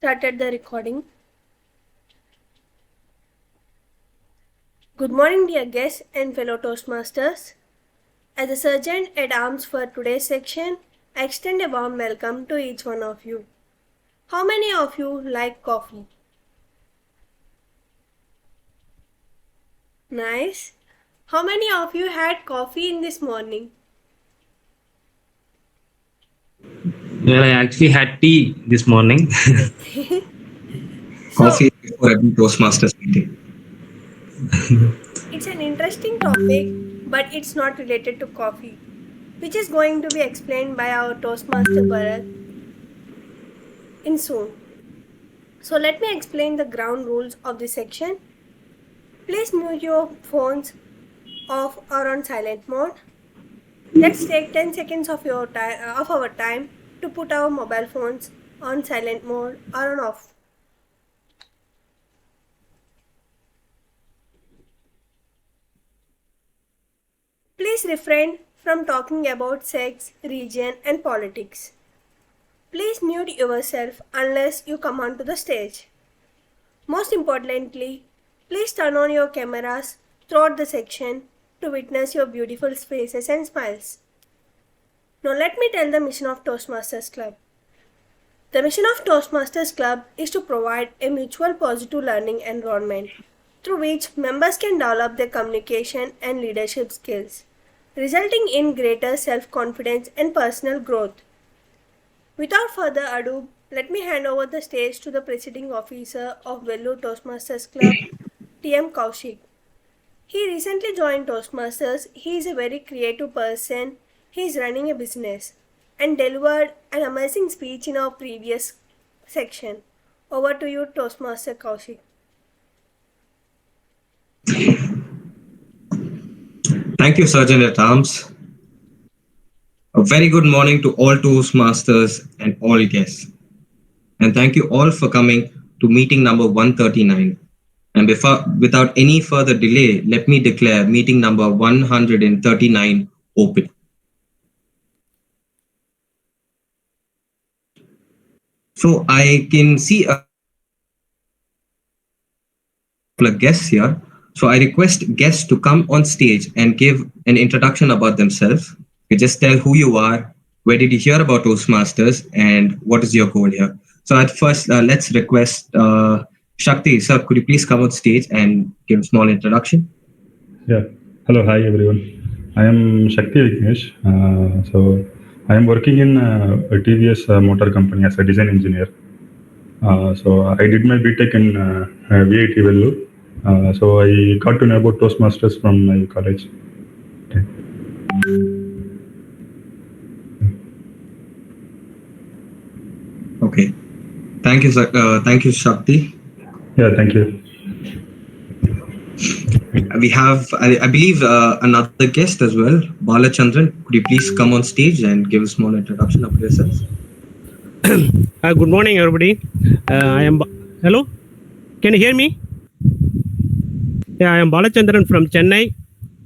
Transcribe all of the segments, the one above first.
Started the recording. Good morning, dear guests and fellow Toastmasters. As the sergeant at arms for today's section, I extend a warm welcome to each one of you. How many of you like coffee? Nice. How many of you had coffee in this morning? Well, I actually had tea this morning. Coffee before every Toastmasters meeting. It's an interesting topic, but it's not related to coffee, which is going to be explained by our Toastmaster Bharat in soon. So let me explain the ground rules of this section. Please mute your phones off or on silent mode. Let's take 10 seconds of our time to put our mobile phones on silent mode or on off. Please refrain from talking about sex, religion and politics. Please mute yourself unless you come onto the stage. Most importantly, please turn on your cameras throughout the section to witness your beautiful faces and smiles. Now let me tell the mission of Toastmasters Club. The mission of Toastmasters Club is to provide a mutual positive learning environment through which members can develop their communication and leadership skills, resulting in greater self-confidence and personal growth. Without further ado, let me hand over the stage to the presiding officer of Vellore Toastmasters Club, T.M. Kaushik. He recently joined Toastmasters. He is a very creative person. He is running a business and delivered an amazing speech in our previous section. Over to you, Toastmaster Kaushik. Thank you, Sergeant at Arms. A very good morning to all Toastmasters and all guests. And thank you all for coming to meeting number 139. And without any further delay, let me declare meeting number 139 open. So I can see a couple of guests here. So I request guests to come on stage and give an introduction about themselves. You just tell who you are, where did you hear about Toastmasters, and what is your goal here. So at first, let's request Shakti. Sir, could you please come on stage and give a small introduction? Yeah. Hello. Hi, everyone. I am Shakti Vignesh. So I am working in a TVS motor company as a design engineer. So I did my BTech in VIT Vellore. So I got to know about Toastmasters from my college. Okay. Okay. Thank you, sir. Thank you, Shakti. Yeah, thank you. We have, I believe, another guest as well, Balachandran. Could you please come on stage and give a small introduction of yourself? Good morning, everybody. I am. Hello, can you hear me? Yeah, I am Balachandran from Chennai.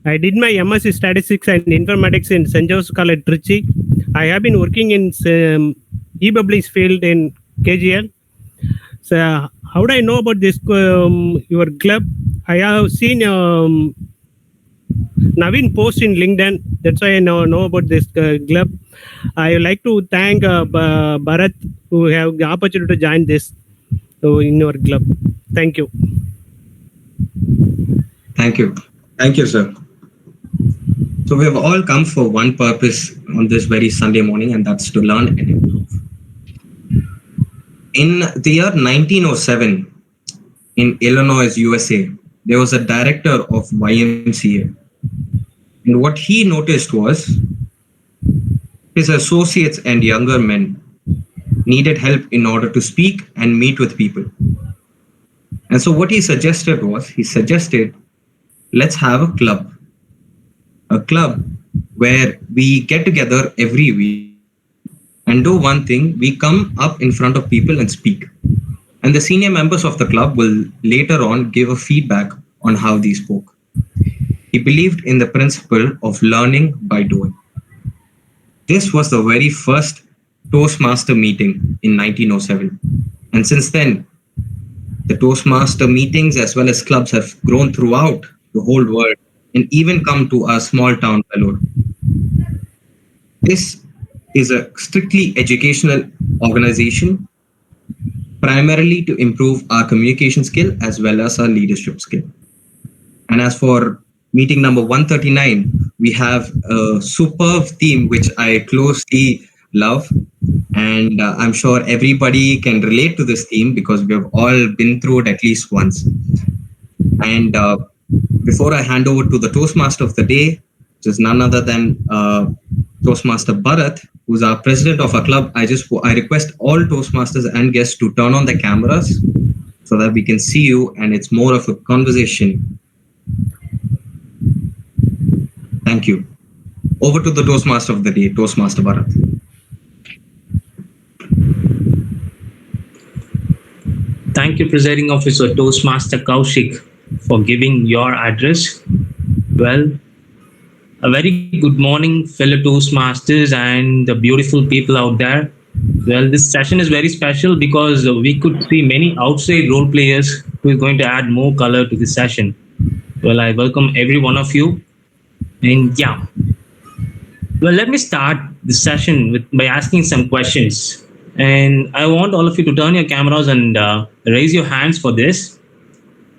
I did my MSc Statistics and Informatics in St. Joseph College, Trichy. I have been working in e-publish field in KGL. So, how do I know about this your club? I have seen Naveen post in LinkedIn. That's why I know about this club. I would like to thank Bharat who have the opportunity to join this in your club. Thank you. Thank you. Thank you, sir. So we have all come for one purpose on this very Sunday morning, and that's to learn and improve. In the year 1907, in Illinois, USA, there was a director of YMCA. And what he noticed was his associates and younger men needed help in order to speak and meet with people. And so what he suggested, let's have a club where we get together every week and do one thing. We come up in front of people and speak. And the senior members of the club will later on give a feedback on how they spoke. He believed in the principle of learning by doing. This was the very first Toastmaster meeting in 1907. And since then, the Toastmaster meetings as well as clubs have grown throughout the whole world and even come to our small town, Vellore. This is a strictly educational organization, primarily to improve our communication skill as well as our leadership skill. And as for meeting number 139, we have a superb theme which I closely love. And I'm sure everybody can relate to this theme because we have all been through it at least once. And before I hand over to the Toastmaster of the day, which is none other than Toastmaster Bharat, who's our president of our club, I request all Toastmasters and guests to turn on the cameras so that we can see you and it's more of a conversation. Thank you. Over to the Toastmaster of the day, Toastmaster Bharat. Thank you, Presiding Officer Toastmaster Kaushik, for giving your address. Well, a very good morning, fellow Toastmasters and the beautiful people out there. Well, this session is very special because we could see many outside role players who is going to add more color to this session. Well, I welcome every one of you. And yeah, well, let me start the session by asking some questions. And I want all of you to turn your cameras and raise your hands for this.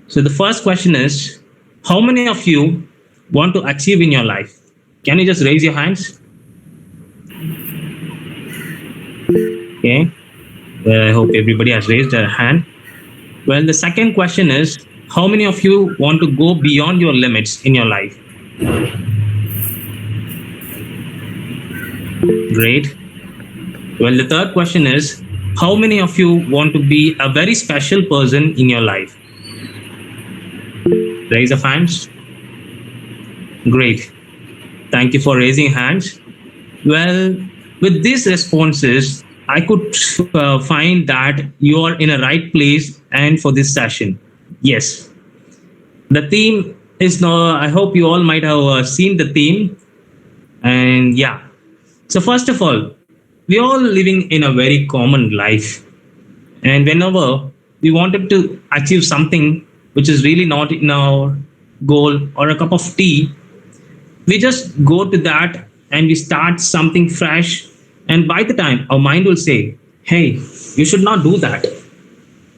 So the first question is, how many of you want to achieve in your life? Can you just raise your hands? Okay. Well, I hope everybody has raised their hand. Well, the second question is, how many of you want to go beyond your limits in your life? Great. Well, the third question is, how many of you want to be a very special person in your life? Raise your hands. Great. Thank you for raising hands. Well, with these responses, I could find that you are in a right place and for this session. Yes. The theme is now, I hope you all might have seen the theme. And yeah. So first of all, we are all living in a very common life. And whenever we wanted to achieve something which is really not in our goal or a cup of tea, we just go to that and we start something fresh. And by the time our mind will say, hey, you should not do that.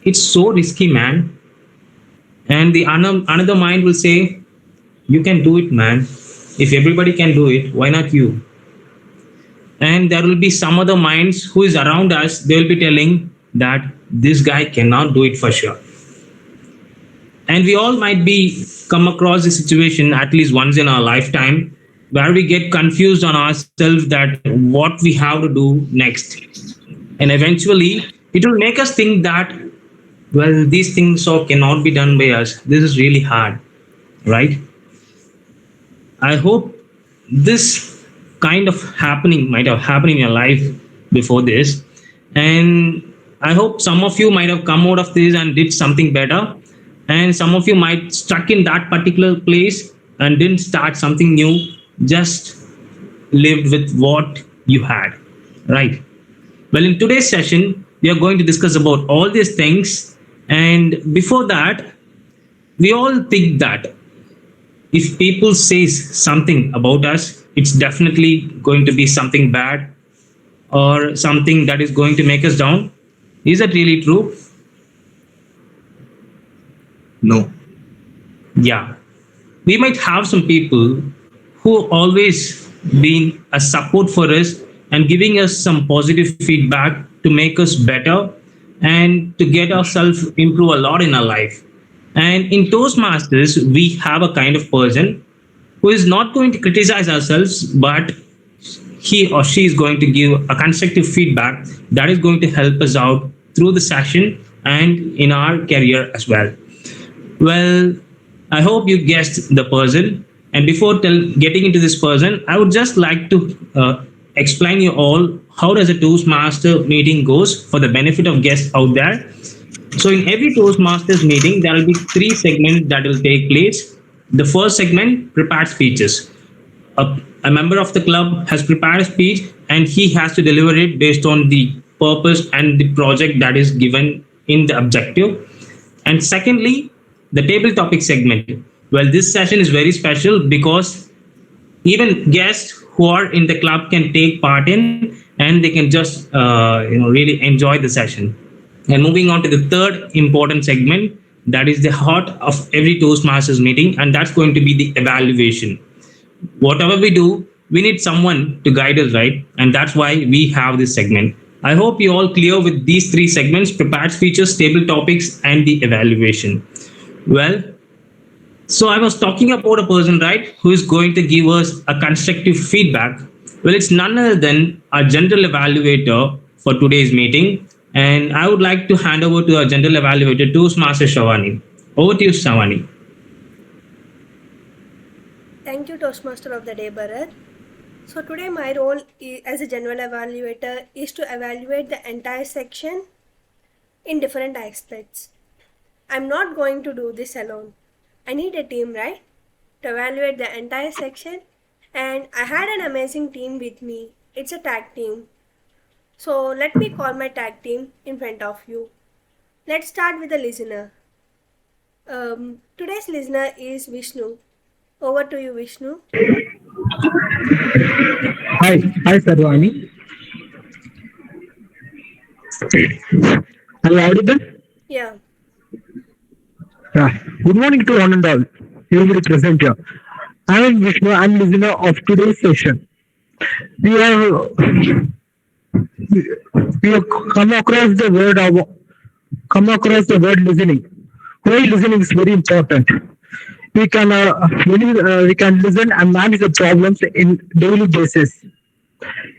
It's so risky, man. And the another mind will say, you can do it, man. If everybody can do it, why not you? And there will be some other minds who is around us. They will be telling that this guy cannot do it for sure. And we all might be come across a situation at least once in our lifetime where we get confused on ourselves that what we have to do next. And eventually it will make us think that, well, these things so cannot be done by us. This is really hard, right? I hope this kind of happening might have happened in your life before this, and I hope some of you might have come out of this and did something better, and some of you might stuck in that particular place and didn't start something new, just lived with what you had, right? Well, in today's session we are going to discuss about all these things, and before that, we all think that if people says something about us, it's definitely going to be something bad or something that is going to make us down. Is that really true? No. Yeah. We might have some people who always been a support for us and giving us some positive feedback to make us better and to get ourselves improve a lot in our life. And in Toastmasters, we have a kind of person who is not going to criticize ourselves, but he or she is going to give a constructive feedback that is going to help us out through the session and in our career as well. Well, I hope you guessed the person. And before getting into this person, I would just like to explain you all how does a Toastmaster meeting goes for the benefit of guests out there. So in every Toastmasters meeting, there will be 3 segments that will take place. The first segment, prepared speeches. A member of the club has prepared a speech and he has to deliver it based on the purpose and the project that is given in the objective. And secondly, the table topic segment. Well, this session is very special because even guests who are in the club can take part in, and they can just really enjoy the session. And moving on to the third important segment, that is the heart of every Toastmasters meeting, and that's going to be the evaluation. Whatever we do, we need someone to guide us, right? And that's why we have this segment. I hope you're all clear with these three segments: prepared speeches, table topics, and the evaluation. Well, so I was talking about a person, right, who is going to give us a constructive feedback. Well, it's none other than our general evaluator for today's meeting. And I would like to hand over to our general evaluator, Toastmaster Shavani. Over to you, Shavani. Thank you, Toastmaster of the Day, Bharat. So today my role as a general evaluator is to evaluate the entire section in different aspects. I'm not going to do this alone. I need a team, right, to evaluate the entire section, and I had an amazing team with me. It's a tag team. So let me call my tag team in front of you. Let's start with the listener. Today's listener is Vishnu. Over to you, Vishnu. Hi, Sarvani. Are you audible? Yeah. Good morning to one and all. Everybody present here. I am Vishnu. I am listener of today's session. We have come across the word listening. Why listening is very important. We can listen and manage the problems in daily basis.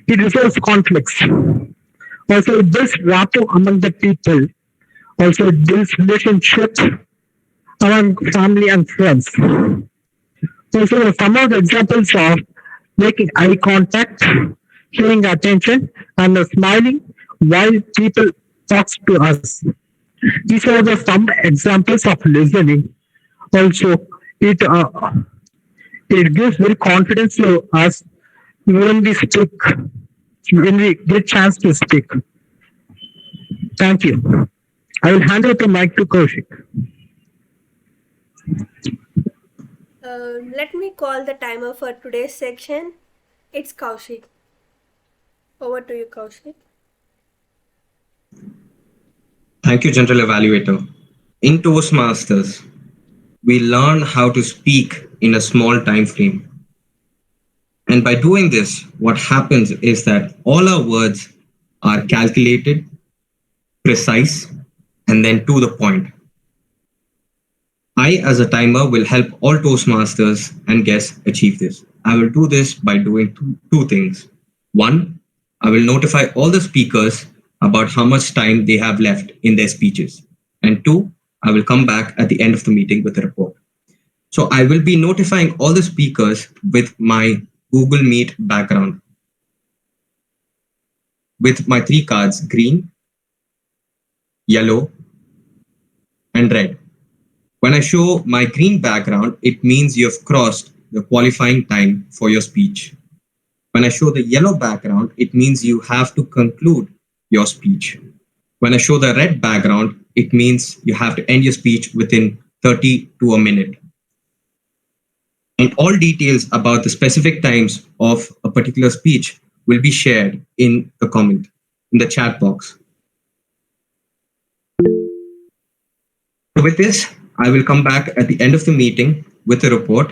It resolves conflicts. Also, it builds rapport among the people. Also, it builds relationships among family and friends. Also, some of the examples of making eye contact, showing attention, and smiling while people talk to us. These are the some examples of listening. Also, it gives very confidence to us when we speak, when we get chance to speak. Thank you. I will hand over the mic to Kaushik. Let me call the timer for today's section. It's Kaushik. Over to you, Kaushik. Thank you, General Evaluator. In Toastmasters, we learn how to speak in a small time frame. And by doing this, what happens is that all our words are calculated, precise, and then to the point. I, as a timer, will help all Toastmasters and guests achieve this. I will do this by doing two things. One, I will notify all the speakers about how much time they have left in their speeches. And two, I will come back at the end of the meeting with a report. So I will be notifying all the speakers with my Google Meet background, with my three cards, green, yellow, and red. When I show my green background, it means you have crossed the qualifying time for your speech. When I show the yellow background, it means you have to conclude your speech. When I show the red background, it means you have to end your speech within 30 to a minute. And all details about the specific times of a particular speech will be shared in the comment, in the chat box. So with this, I will come back at the end of the meeting with a report.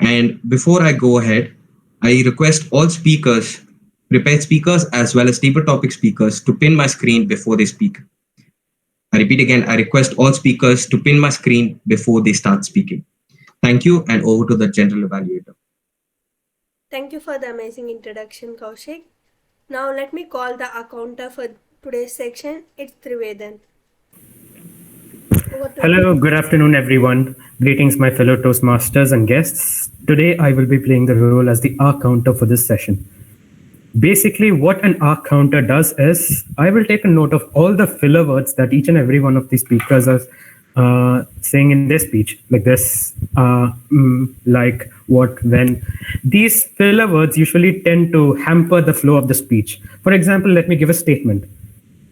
And before I go ahead, I request all speakers, prepared speakers as well as table topic speakers, to pin my screen before they speak. I repeat again, I request all speakers to pin my screen before they start speaking. Thank you, and over to the General Evaluator. Thank you for the amazing introduction, Kaushik. Now let me call the accounter for today's section. It's Trivedan. Hello, good afternoon, everyone. Greetings, my fellow Toastmasters and guests. Today, I will be playing the role as the R counter for this session. Basically, what an R counter does is, I will take a note of all the filler words that each and every one of the speakers are saying in their speech, like this, like, what, when. These filler words usually tend to hamper the flow of the speech. For example, let me give a statement.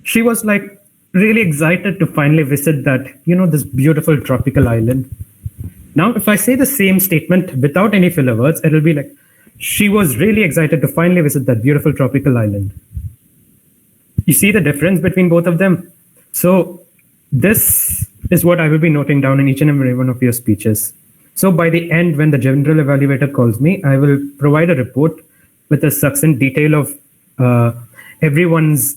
She was like, really excited to finally visit that, this beautiful tropical island. Now, if I say the same statement without any filler words, it'll be like, she was really excited to finally visit that beautiful tropical island. You see the difference between both of them? So this is what I will be noting down in each and every one of your speeches. So by the end, when the general evaluator calls me, I will provide a report with a succinct detail of everyone's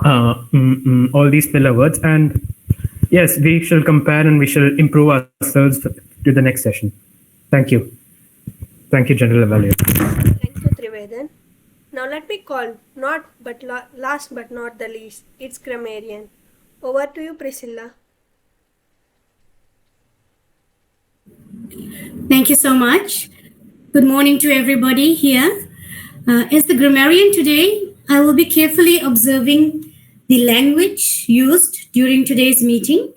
all these filler words. And yes, we shall compare and we shall improve ourselves to the next session. Thank you. Thank you, General Evaluator. Thank you, Triveden. Now let me call, last but not the least, its grammarian. Over to you, Priscilla. Thank you so much. Good morning to everybody here. As the grammarian today, I will be carefully observing the language used during today's meeting.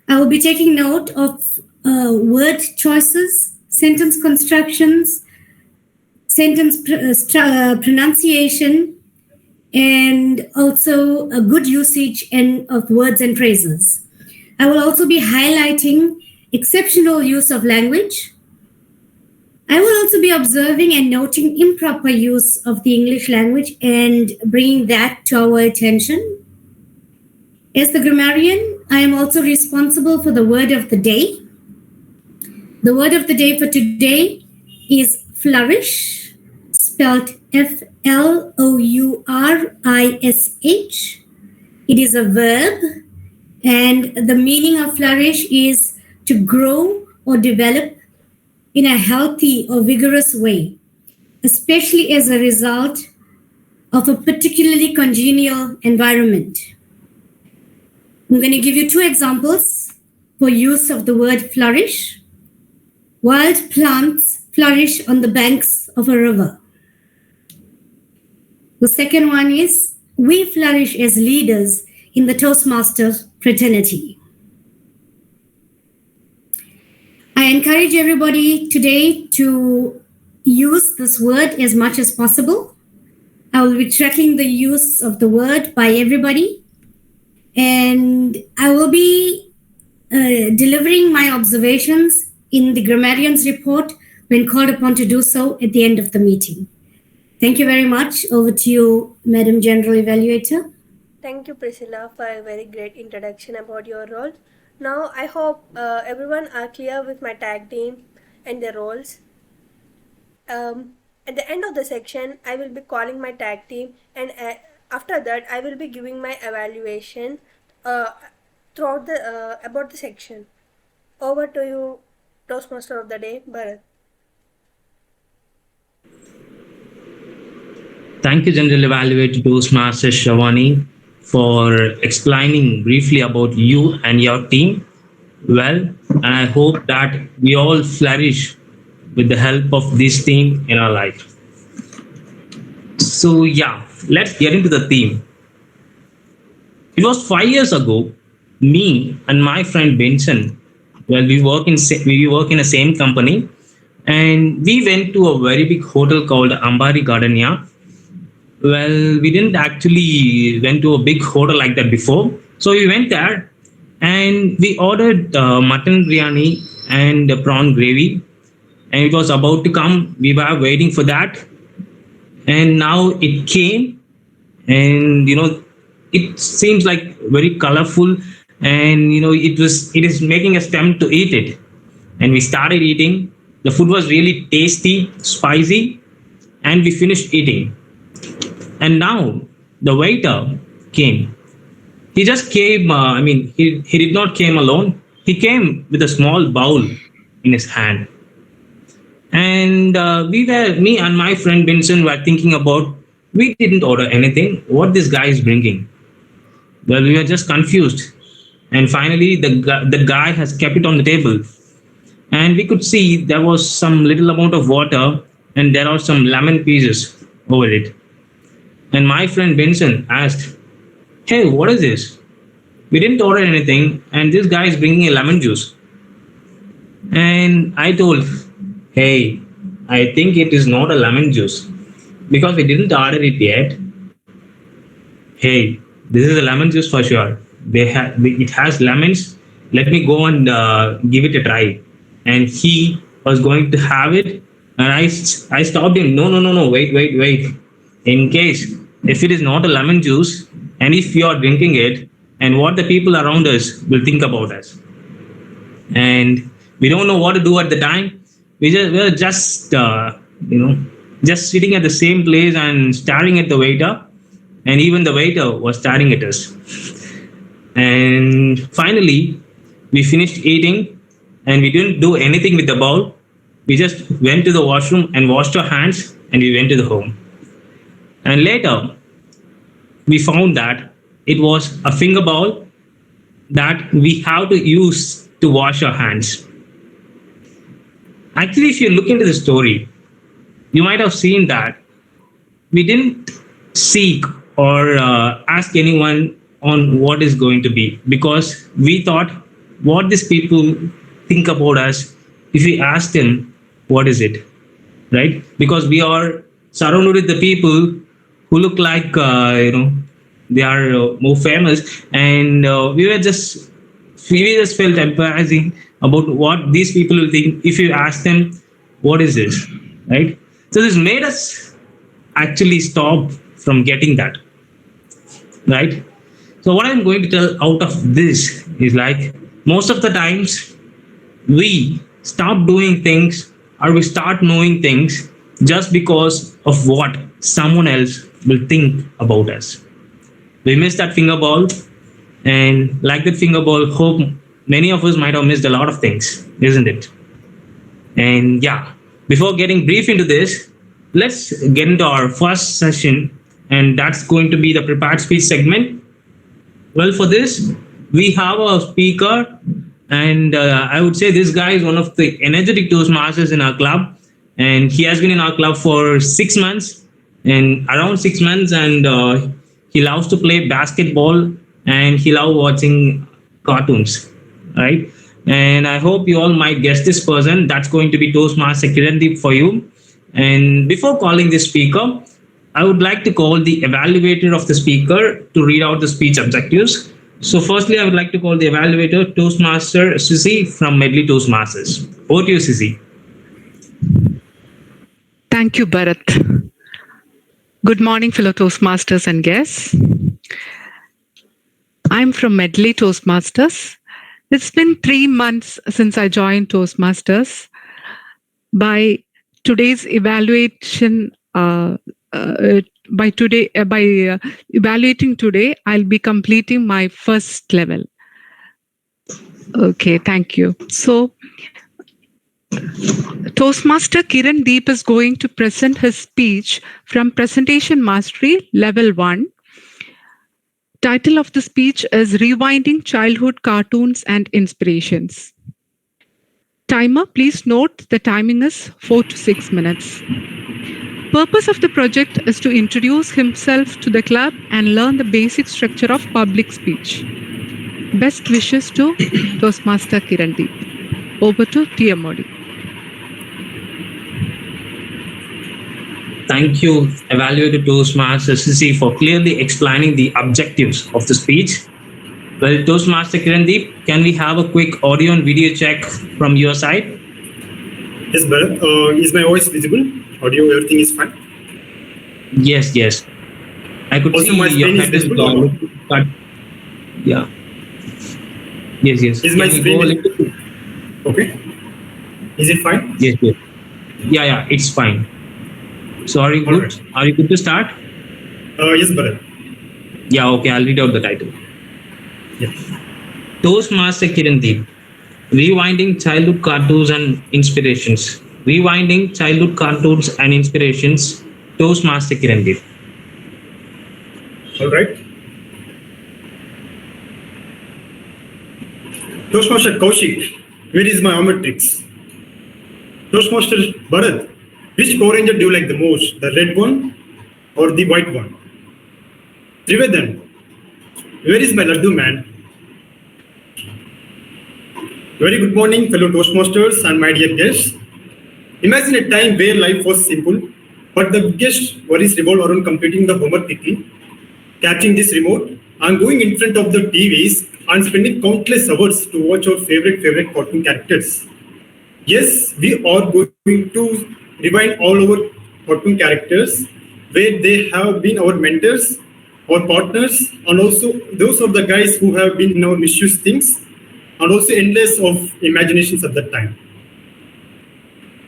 I will be taking note of word choices, sentence constructions, sentence pronunciation, and also a good usage of words and phrases. I will also be highlighting exceptional use of language. I will also be observing and noting improper use of the English language and bringing that to our attention. As the grammarian, I am also responsible for the word of the day. The word of the day for today is flourish, spelled F-L-O-U-R-I-S-H. It is a verb, and the meaning of flourish is to grow or develop in a healthy or vigorous way, especially as a result of a particularly congenial environment. I'm going to give you two examples for use of the word flourish. Wild plants flourish on the banks of a river. The second one is, we flourish as leaders in the Toastmasters fraternity. I encourage everybody today to use this word as much as possible. I will be tracking the use of the word by everybody, and I will be delivering my observations in the grammarian's report when called upon to do so at the end of the meeting. Thank you very much. Over to you, Madam General Evaluator. Thank you, Priscilla, for a very great introduction about your role. Now, I hope everyone are clear with my tag team and their roles. At the end of the section, I will be calling my tag team, and after that, I will be giving my evaluation throughout about the section. Over to you, Toastmaster of the Day, Bharat. Thank you, General Evaluator Toastmaster Shavani, for explaining briefly about you and your team well, and I hope that we all flourish with the help of this team in our life. So yeah, let's get into the theme. It was 5 years ago, me and my friend Vincent, well, we work in a same company, and we went to a very big hotel called Ambari Gardenia. Well, we didn't actually went to a big hotel like that before. So we went there and we ordered mutton biryani and prawn gravy. And it was about to come. We were waiting for that. And now it came. And, it seems like very colorful. And, it is making us tempt to eat it. And we started eating. The food was really tasty, spicy. And we finished eating. And now the waiter came. He just came, he did not came alone. He came with a small bowl in his hand. And me and my friend Vincent were thinking about, we didn't order anything. What this guy is bringing? Well, we were just confused. And finally, the guy has kept it on the table. And we could see there was some little amount of water and there are some lemon pieces over it. And my friend Vincent asked, "Hey, what is this? We didn't order anything, and this guy is bringing a lemon juice." And I told, "Hey, I think it is not a lemon juice because we didn't order it yet." "Hey, this is a lemon juice for sure. It has lemons. Let me go and give it a try. And he was going to have it, and I stopped him. No, wait. In case if it is not a lemon juice, and if you are drinking it, and what the people around us will think about us, and we don't know what to do at the time. We're just just sitting at the same place and staring at the waiter, and even the waiter was staring at us. And finally, we finished eating, and we didn't do anything with the bowl. We just went to the washroom and washed our hands, and we went to the home. And later, we found that it was a finger bowl that we have to use to wash our hands. Actually, if you look into the story, you might have seen that we didn't seek or ask anyone on what is going to be, because we thought what these people think about us if we ask them what is it, right? Because we are surrounded with the people who look like they are more famous, and we just felt embarrassing about what these people will think if you ask them what is this, right? So this made us actually stop from getting that, right? So what I'm going to tell out of this is, like, most of the times we stop doing things or we start knowing things just because of what someone else will think about us. We missed that finger ball, and like that finger ball, hope many of us might have missed a lot of things, isn't it? And yeah, before getting brief into this, let's get into our first session, and that's going to be the prepared speech segment. Well, for this, we have a speaker, and I would say this guy is one of the energetic Toastmasters in our club, and he has been in our club for 6 months, and around 6 months, and he loves to play basketball, and he loves watching cartoons, right? And I hope you all might guess this person. That's going to be Toastmaster Kirandeep for you. And before calling this speaker, I would like to call the evaluator of the speaker to read out the speech objectives. So firstly, I would like to call the evaluator, Toastmaster Sissy from Medley Toastmasters. Over to you, Sissy. Thank you, Bharat. Good morning, fellow Toastmasters and guests. I'm from Medley Toastmasters. It's been 3 months since I joined Toastmasters. By today's evaluation, by evaluating today, I'll be completing my first level. Okay, thank you. So, Toastmaster Kirandeep is going to present his speech from Presentation Mastery Level 1. Title of the speech is Rewinding Childhood Cartoons and Inspirations. Timer, please note the timing is 4 to 6 minutes. Purpose of the project is to introduce himself to the club and learn the basic structure of public speech. Best wishes to Toastmaster Kirandeep. Over to TM Modi. Thank you, Evaluator Toastmaster Sissy, for clearly explaining the objectives of the speech. Well, Toastmaster Kirandeep, can we have a quick audio and video check from your side? Yes, Bharat. Is my voice visible? Audio, everything is fine? Yes. I could Also, see my your screen is head is visible or not? but yeah. Yes. Is my Can we screen go a visible? little- Okay. Is it fine? Yes. Yeah, it's fine. So are you All good? right. Are you good to start? Yes, Bharat. Yeah, okay, I'll read out the title. Yeah. Toastmaster Kirandeep, Rewinding Childhood Cartoons and Inspirations. Rewinding Childhood Cartoons and Inspirations, Toastmaster Kirandeep. All right. Toastmaster Kaushik, where is my armor tricks? Toastmaster Bharat, which Power Ranger do you like the most? The red one or the white one? Trivedan, where is my Laddu man? Very good morning, fellow Toastmasters and my dear guests. Imagine a time where life was simple, but the biggest worries revolve around completing the homework quickly, catching this remote, and going in front of the TVs and spending countless hours to watch our favorite cartoon characters. Yes, we are going to rewind all our cartoon characters where they have been our mentors, our partners, and also those are the guys who have been in our misuse things, and also endless of imaginations at that time.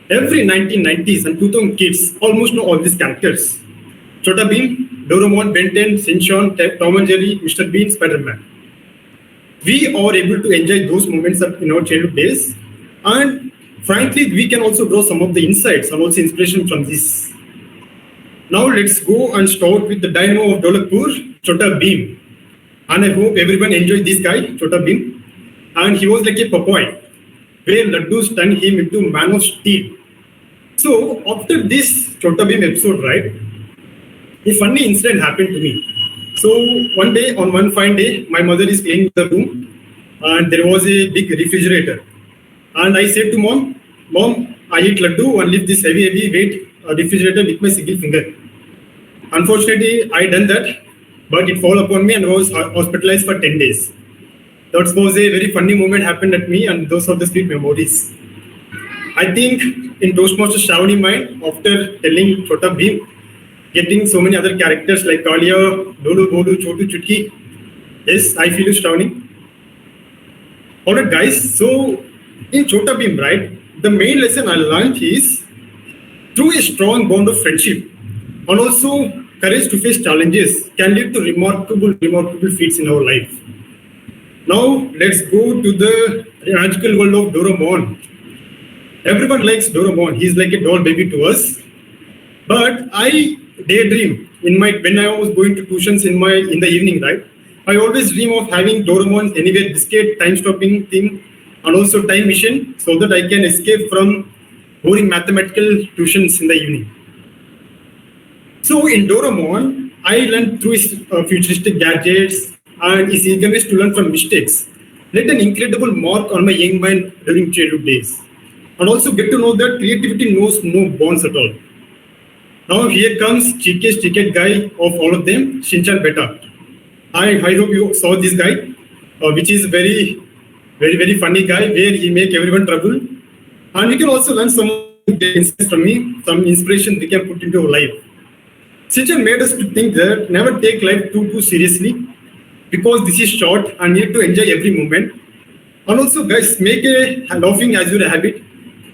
Every 1990s and 2000 kids almost know all these characters. Chota Bheem, Doraemon, Ben 10, Shinchan, Tom and Jerry, Mr. Bean, Spider-Man. We are able to enjoy those moments in our childhood days, and frankly, we can also draw some of the insights and also inspiration from this. Now let's go and start with the dynamo of Dholakpur, Chota Bheem. And I hope everyone enjoyed this guy, Chota Bheem. And he was like a Popeye, where Laddus turned him into man of steel. So after this Chota Bheem episode, right, a funny incident happened to me. So one day, on one fine day, my mother is cleaning the room and there was a big refrigerator. And I said to Mom, I eat laddu and lift this heavy weight refrigerator with my single finger. Unfortunately, I done that, but it fell upon me and I was hospitalized for 10 days. That was a very funny moment happened at me, and those are the sweet memories. I think in Toastmaster Shravani mind, after telling Chota Bheem, getting so many other characters like Kalia, Dolu Bolu, Chotu Chutki, yes, I feel Shravani. Alright guys, so in Chota Bheem, right, the main lesson I learned is through a strong bond of friendship and also courage to face challenges can lead to remarkable feats in our life. Now let's go to the magical world of Doraemon. Everyone likes Doraemon. He's like a doll baby to us. But I daydream when I was going to tuitions in the evening, right? I always dream of having Doraemon's anywhere biscuit, time stopping thing, and also time machine so that I can escape from boring mathematical tuitions in the evening. So in Doraemon, I learned through his futuristic gadgets and his eagerness to learn from mistakes left an incredible mark on my young mind during childhood days. And also get to know that creativity knows no bounds at all. Now here comes cheekiest guy of all of them, Shinchan Beta. I hope you saw this guy, which is very funny guy where he make everyone trouble. And we can also learn some insights from me, some inspiration we can put into our life. Shinchan made us to think that never take life too seriously because this is short and need to enjoy every moment. And also guys, make a laughing as your habit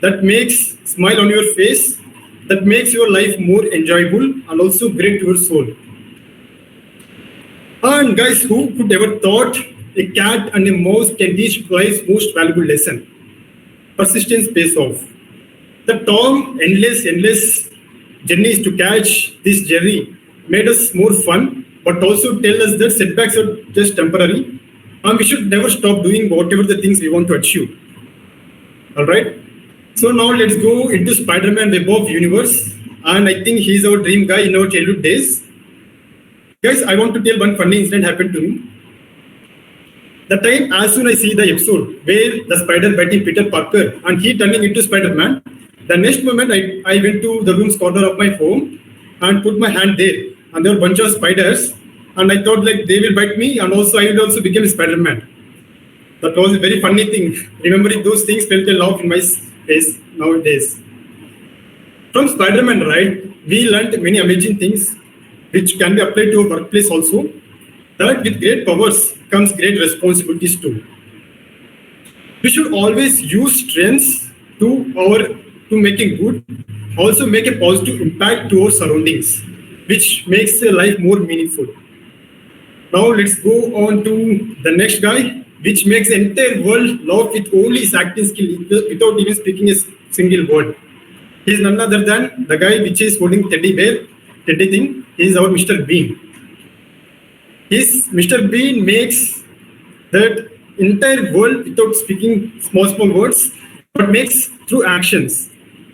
that makes smile on your face, that makes your life more enjoyable and also great to your soul. And guys, who could ever thought a cat and a mouse can teach life's most valuable lesson? Persistence pays off. The Tom endless journeys to catch this Jerry made us more fun, but also tell us that setbacks are just temporary and we should never stop doing whatever the things we want to achieve. All right. So now let's go into Spider-Man Web of Universe, and I think he's our dream guy in our childhood days. Guys, I want to tell one funny incident happened to me. The time as soon as I see the episode where the spider biting Peter Parker and he turning into Spider-Man, the next moment I went to the room's corner of my home and put my hand there, and there were a bunch of spiders, and I thought like they will bite me and also I will also become Spider-Man. That was a very funny thing. Remembering those things felt a laugh in my face nowadays. From Spider-Man, right, we learned many amazing things which can be applied to our workplace also. That with great powers comes great responsibilities too. We should always use strengths to making good, also make a positive impact to our surroundings, which makes life more meaningful. Now let's go on to the next guy, which makes the entire world laugh with only his acting skill without even speaking a single word. He is none other than the guy which is holding teddy thing. He is our Mr. Bean. Mr. Bean makes that entire world without speaking small words, but makes through actions.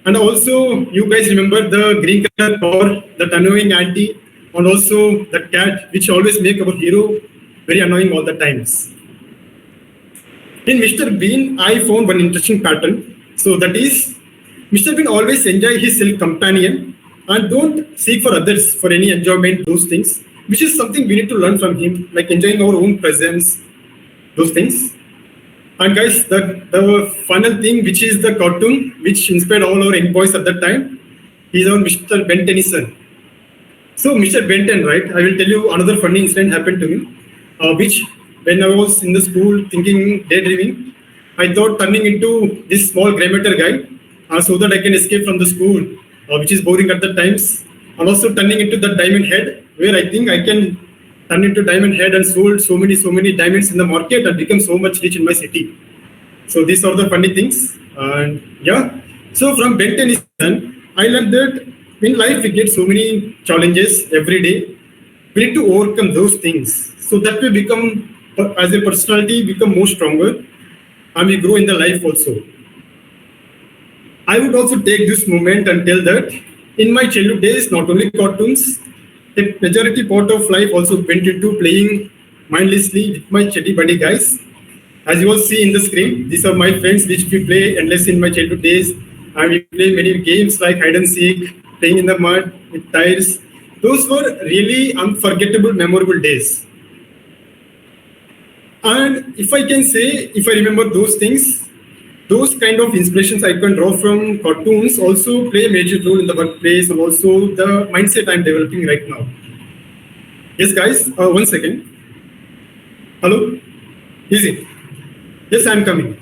And also, you guys remember the green color or that annoying auntie, and also that cat which always make our hero very annoying all the times. In Mr. Bean, I found one interesting pattern. So that is, Mr. Bean always enjoy his self-companion and don't seek for others for any enjoyment, those things. which is something we need to learn from him, like enjoying our own presence, those things. And guys, the final thing, which is the cartoon, which inspired all our young boys at that time, is our Mr. Ben Tennyson. So Mr. Benton, right? I will tell you another funny incident happened to me, which when I was in the school thinking, daydreaming, I thought turning into this small gray matter guy so that I can escape from the school, which is boring at the times, and also turning into the diamond head, where I think I can turn into diamond head and sold so many diamonds in the market and become so much rich in my city. So these are the funny things. And yeah, so from Ben Tennyson, I learned that in life we get so many challenges every day. We need to overcome those things. So that we become, as a personality, become more stronger and we grow in the life also. I would also take this moment and tell that in my childhood days, not only cartoons, the majority part of life also went into playing mindlessly with my chatty buddy guys. As you all see in the screen, these are my friends which we play endless in my childhood days. And we play many games like hide and seek, playing in the mud with tires. Those were really unforgettable, memorable days. And if I can say, if I remember those things, those kind of inspirations I can draw from cartoons also play a major role in the workplace and also the mindset I'm developing right now. Yes, guys, 1 second. Hello? Easy. Yes, I'm coming.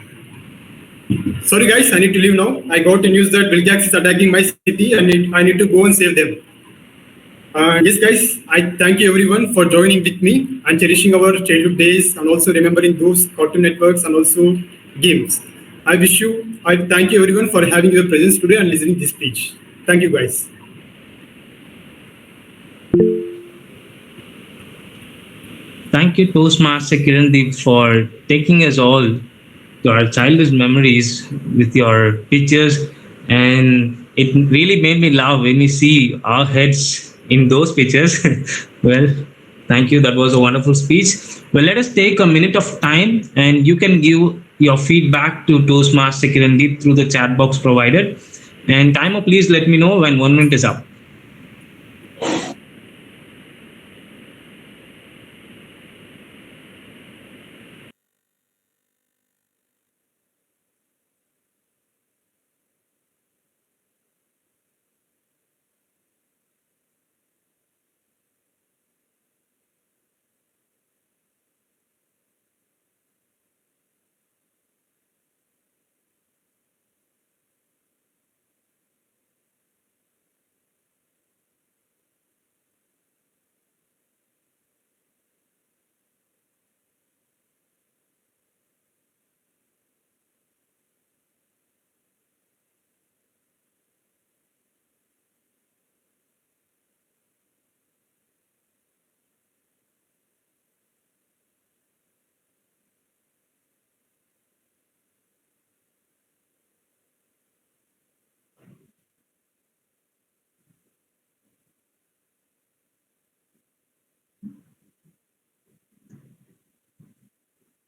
Sorry, guys, I need to leave now. I got news that Vilgax is attacking my city and I need to go and save them. Yes, guys, I thank you everyone for joining with me and cherishing our childhood days and also remembering those Cartoon Networks and also games. I thank you everyone for having your presence today and listening to this speech. Thank you, guys. Thank you, Toastmaster Kirandeep, for taking us all to our childhood memories with your pictures. And it really made me laugh when we see our heads in those pictures. Well, thank you. That was a wonderful speech. Well, let us take a minute of time and you can give your feedback to Toastmaster Kirandeep through the chat box provided. And timer, please let me know when 1 minute is up.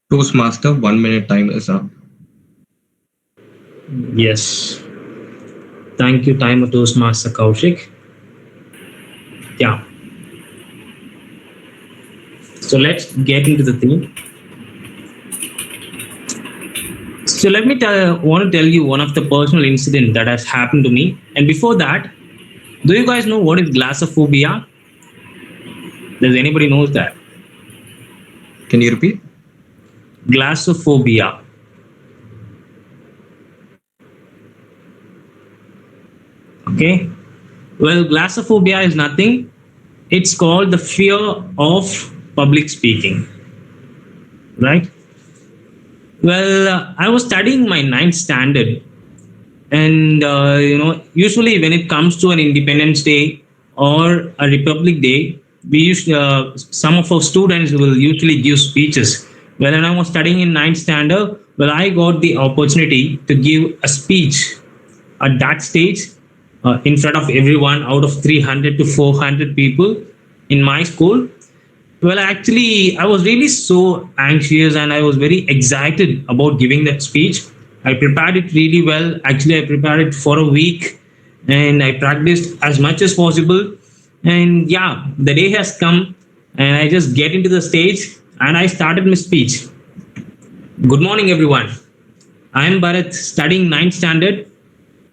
Toastmaster, 1 minute time is up. Yes. Thank you, timer Toastmaster Kaushik. Yeah. So let's get into the theme. So let me want to tell you one of the personal incident that has happened to me. And before that, do you guys know what is glossophobia? Does anybody knows that? Can you repeat? Glossophobia. Okay. Well, glossophobia is nothing. It's called the fear of public speaking. Right? Well, I was studying my 9th standard. And, usually when it comes to an Independence Day or a Republic Day, we usually, some of our students will usually give speeches. Well, when I was studying in 9th standard, well, I got the opportunity to give a speech at that stage in front of everyone out of 300 to 400 people in my school. Well, actually, I was really so anxious and I was very excited about giving that speech. I prepared it really well. Actually, I prepared it for a week and I practiced as much as possible. And yeah, the day has come and I just get into the stage and I started my speech. Good morning, everyone. I am Bharat, studying 9th standard.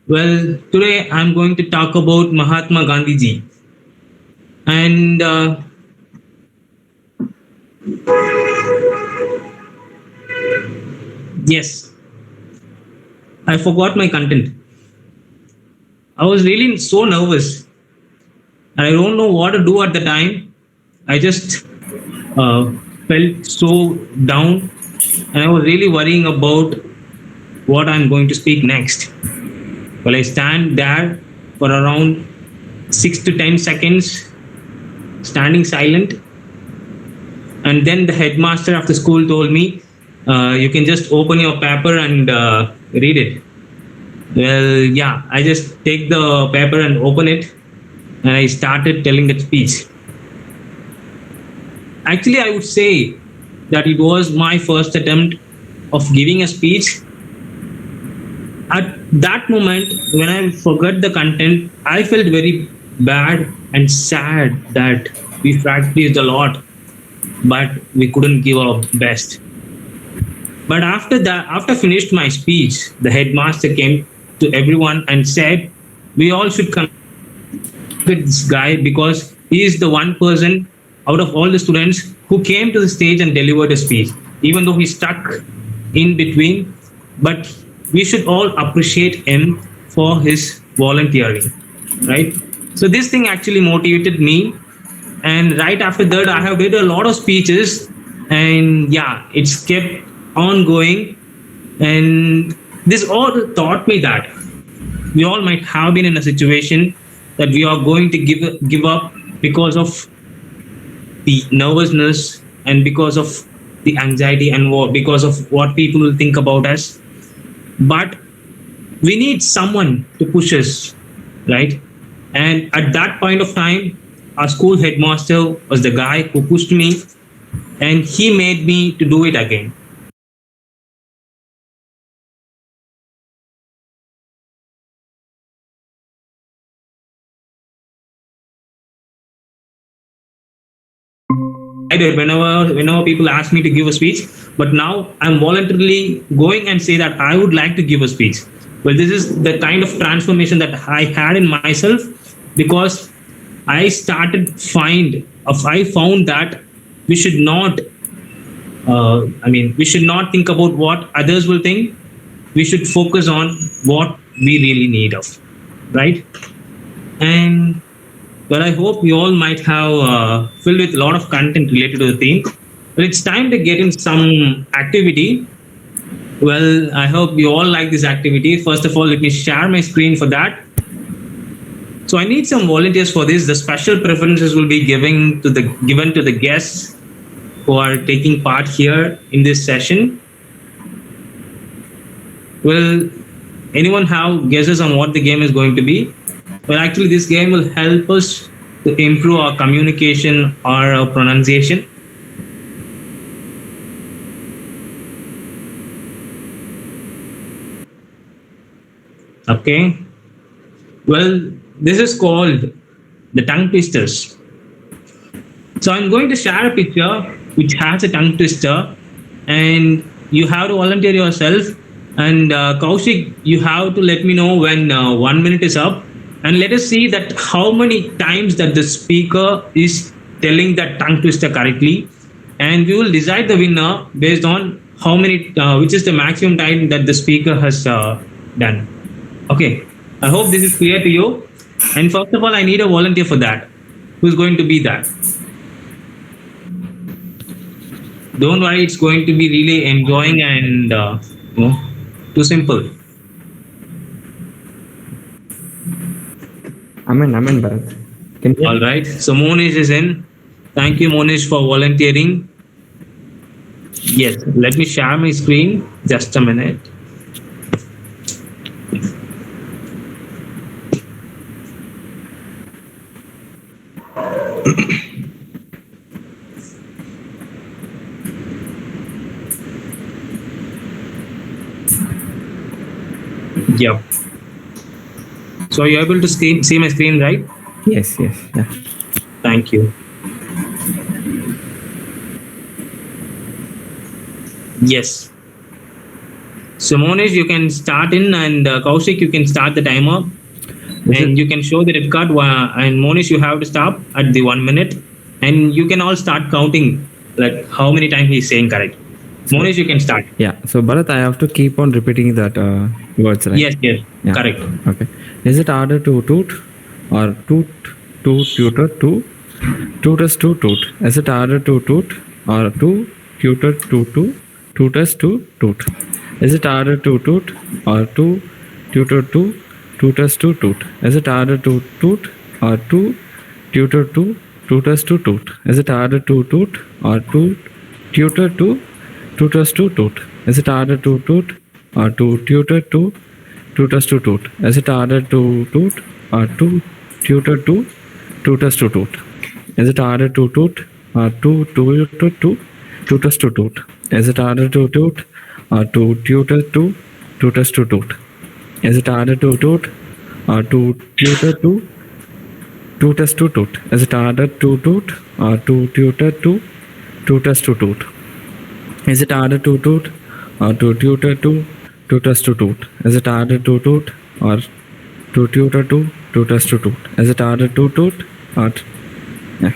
Well, today I'm going to talk about Mahatma Gandhi ji. And yes, I forgot my content. I was really so nervous. I don't know what to do at the time. I just felt so down, and I was really worrying about what I'm going to speak next. Well, I stand there for around 6 to 10 seconds, standing silent. And then the headmaster of the school told me, you can just open your paper and read it. Well, yeah, I just take the paper and open it, and I started telling that speech. Actually, I would say that it was my first attempt of giving a speech. At that moment, when I forgot the content, I felt very bad and sad that we practiced a lot, but we couldn't give our best. But after that, after finished my speech, the headmaster came to everyone and said, we all should come with this guy because he is the one person out of all the students who came to the stage and delivered a speech, even though he stuck in between. But we should all appreciate him for his volunteering, right? So this thing actually motivated me. And right after that, I have did a lot of speeches, and yeah, it's kept on going. And this all taught me that we all might have been in a situation that we are going to give up because of the nervousness and because of the anxiety and because of what people will think about us. But we need someone to push us, right? And at that point of time, our school headmaster was the guy who pushed me, and he made me to do it again. I did whenever people ask me to give a speech, but now I'm voluntarily going and say that I would like to give a speech. Well, this is the kind of transformation that I had in myself, because I found that we should not we should not think about what others will think. We should focus on what we really need of, right? And well, I hope you all might have filled with a lot of content related to the theme. Well, it's time to get in some activity. Well, I hope you all like this activity. First of all, let me share my screen for that. So I need some volunteers for this. The special preferences will be given to the guests who are taking part here in this session. Will anyone have guesses on what the game is going to be? Well, actually, this game will help us to improve our communication or our pronunciation. Okay. Well, this is called the tongue twisters. So I'm going to share a picture which has a tongue twister, and you have to volunteer yourself. And Kaushik, you have to let me know when 1 minute is up. And let us see that how many times that the speaker is telling that tongue twister correctly. And we will decide the winner based on how many, which is the maximum time that the speaker has done. Okay, I hope this is clear to you. And first of all, I need a volunteer for that. Who's going to be that? Don't worry, it's going to be really enjoying and too simple. Amen, Bharat. All right. So Monish is in. Thank you, Monish, for volunteering. Yes. Let me share my screen. Just a minute. Yep. So are you able to see my screen, right? Yes. Yeah. Thank you. Yes. So Monish, you can start in, and Kaushik, you can start the timer, and you can show the red card. And Monish, you have to stop at the 1 minute, and you can all start counting like how many times he's saying correct. Monish, you can start. Yeah. So Bharat, I have to keep on repeating that words, right? Yes, yes, Yeah. correct. Okay. Is it harder to toot or toot to tutor to tutors to toot? Is it harder to toot or to tutor to tutors to toot? Is it harder to toot or to tutor to tutors to toot? Is it harder to toot or to tutor to tutors to toot? Is it harder to toot or to tutor to tutors to toot? Is it harder to toot or to tutor to tutors to toot? Is it harder to toot or to tutor to tutors to toot? Is it harder to toot or to tutor to tutors to toot? Is it harder to toot or to tutor to tutors to toot? Is it harder to toot or to tutor to tutors to toot? Is it harder to toot or to tutor to tutors to toot? Is it harder to toot or to tutor to tutors to toot? Is it harder to toot or to tutor to tutors to toot? Is it harder to toot or yeah.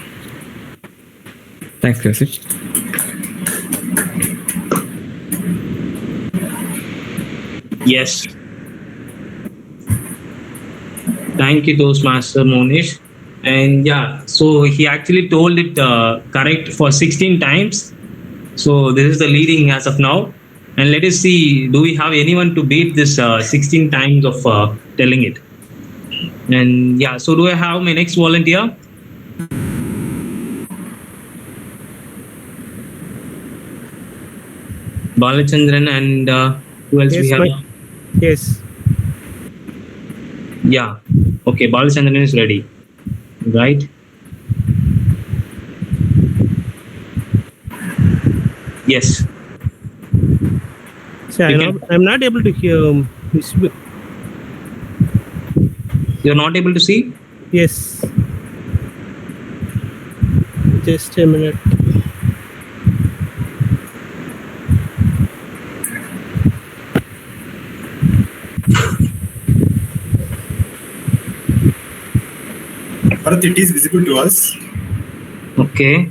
Thanks, Kaushik. Yes. Thank you, Toastmaster Monish. And yeah, so he actually told it correct for 16 times. So this is the leading as of now. And let us see, do we have anyone to beat this 16 times of telling it? And yeah, so do I have my next volunteer? Balachandran, and who else we have? Yes. Yeah. Okay, Balachandran is ready. Right? Yes. So I'm not able to hear. You're not able to see? Yes. Just a minute. Bharat, it is visible to us. Okay.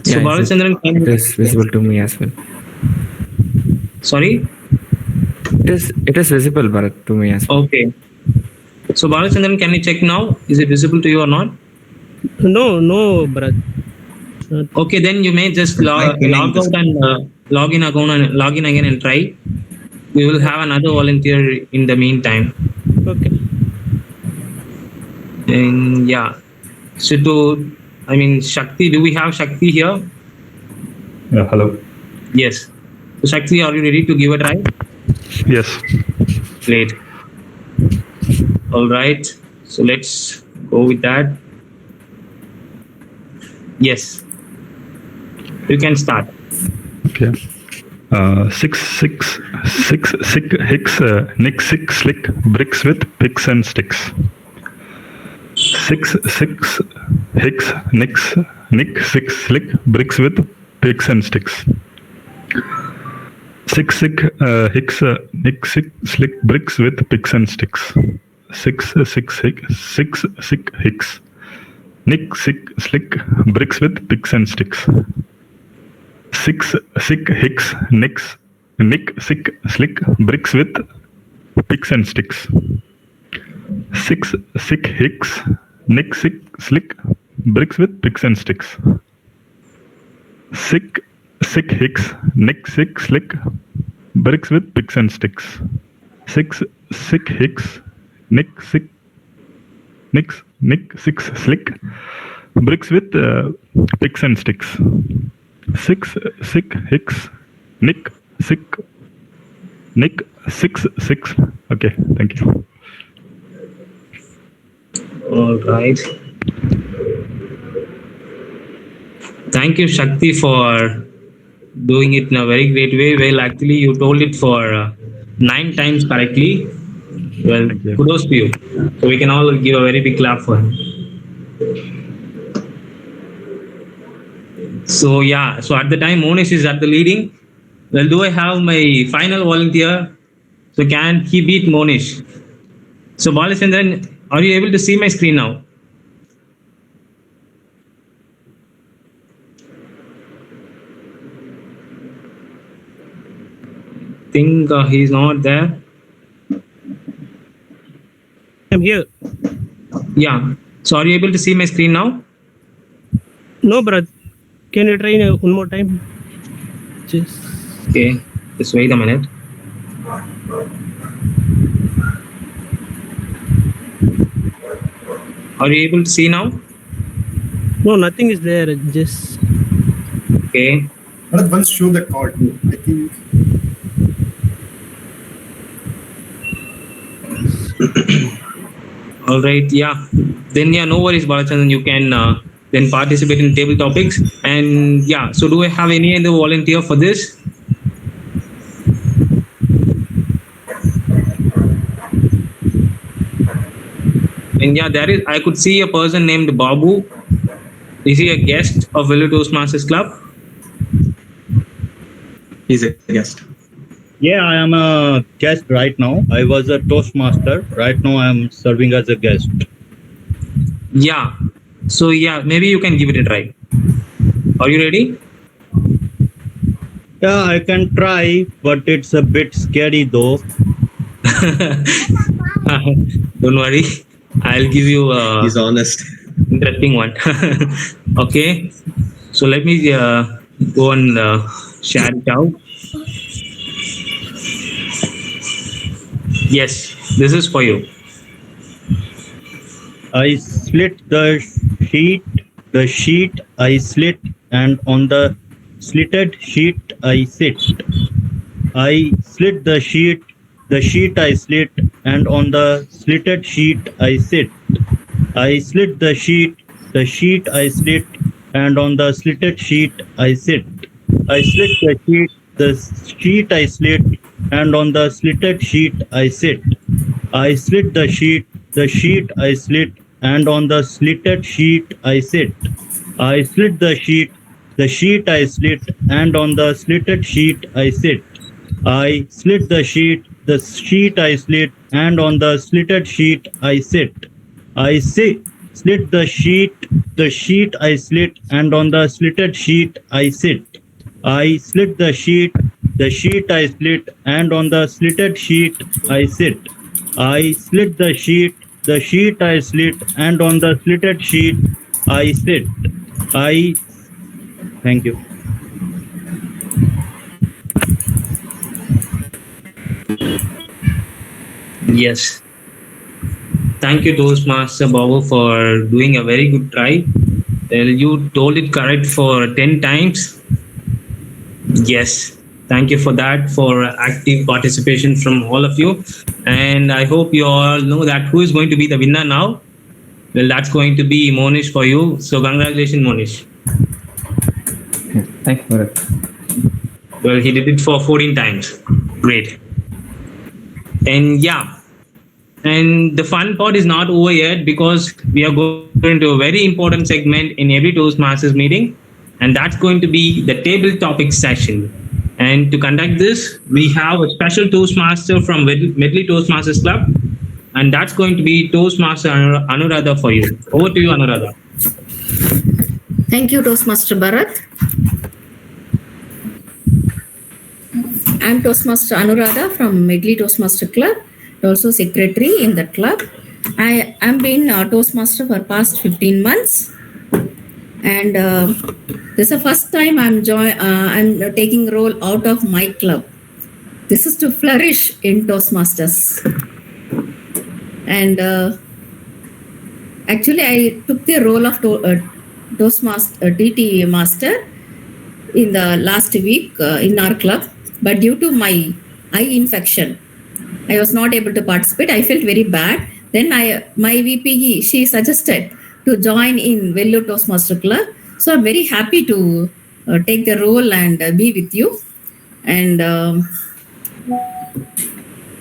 So Yeah, Balachandran, it is visible to me as well. Sorry? It is visible, Bharat, to me as well. Okay. So Balachandran, can you check now? Is it visible to you or not? No, Bharat. Okay, then you may just log out and log in again and try. We will have another volunteer in the meantime. Okay. And yeah. So Shakti, do we have Shakti here? Yeah, hello. Yes. So Shakti, are you ready to give a try? Yes. Great. All right. So let's go with that. Yes. You can start. Okay. 6 sick hicks nick sick slick bricks with picks and sticks. 6 hicks nick sick slick bricks with picks and sticks. 6 hicks nick sick slick bricks with picks and sticks. 6 hicks nick sick slick bricks with picks and sticks. 6 hicks nick sick slick bricks with picks and sticks. 6 hicks nick sick slick bricks with picks and sticks. 6 hicks nick sick slick bricks with picks and sticks. 6 hicks nick sick slick bricks with picks and sticks. 6 hicks nick six. Okay, thank you. All right. Thank you, Shakti, for doing it in a very great way. Well, actually, you told it for 9 times correctly. Well, kudos to you. So we can all give a very big clap for him. So yeah, so at the time Monish is at the leading. Well, do I have my final volunteer? So can he beat Monish? So Balachandran, are you able to see my screen now? Think he's not there. I'm here. Yeah. So are you able to see my screen now? No, brother. Can you try one more time? Just. Okay. Just wait a minute. Are you able to see now? No, nothing is there. Just. Okay. Bharat, once show the card. I think. All right. Yeah. Then yeah, no worries, Balachandran. You can then participate in table topics. And yeah. So do I have any other volunteer for this? And yeah, there is. I could see a person named Babu. Is he a guest of Velu Toastmasters Club? He's a guest. Yeah, I am a guest right now. I was a Toastmaster. Right now, I am serving as a guest. Yeah. So yeah, maybe you can give it a try. Are you ready? Yeah, I can try, but it's a bit scary though. Don't worry. I'll give you a He's honest. interesting one. Okay. So let me go and share it out. Yes, this is for you. I slit the sheet I slit, and on the slitted sheet I sit. I slit the sheet I slit, and on the slitted sheet I sit. I slit the sheet I slit, and on the slitted sheet I sit. I slit the sheet I slit, and on the slitted sheet I sit. I slit the sheet I slit, and on the slitted sheet I sit. I slit the sheet I slit, and on the slitted sheet I sit. I slit the sheet I slit, and on the slitted sheet I sit. I slit the sheet I slit, and on the slitted sheet I sit. I slit the sheet I slit, and on the slitted sheet I sit. I slit the sheet I slit, and on the slitted sheet I sit. Thank you. Yes. Thank you, Toastmaster Babu, for doing a very good try. You told it correct for 10 times. Yes. Thank you for that, for active participation from all of you. And I hope you all know that who is going to be the winner now. Well, that's going to be Monish for you. So congratulations, Monish. Thanks, Bharat. Well, he did it for 14 times. Great. And yeah. And the fun part is not over yet, because we are going into a very important segment in every Toastmasters meeting. And that's going to be the table topic session. And to conduct this, we have a special Toastmaster from Medley Toastmasters Club. And that's going to be Toastmaster Anuradha for you. Over to you, Anuradha. Thank you, Toastmaster Bharat. I'm Toastmaster Anuradha from Medley Toastmaster Club, also secretary in that club. I am been Toastmaster for past 15 months. And this is the first time I'm taking role out of my club. This is to flourish in Toastmasters. And actually, I took the role of Toastmaster, TT Master in the last week in our club. But due to my eye infection, I was not able to participate. I felt very bad. Then my VPE, she suggested to join in Velu Toastmaster Club. So I'm very happy to take the role and be with you. And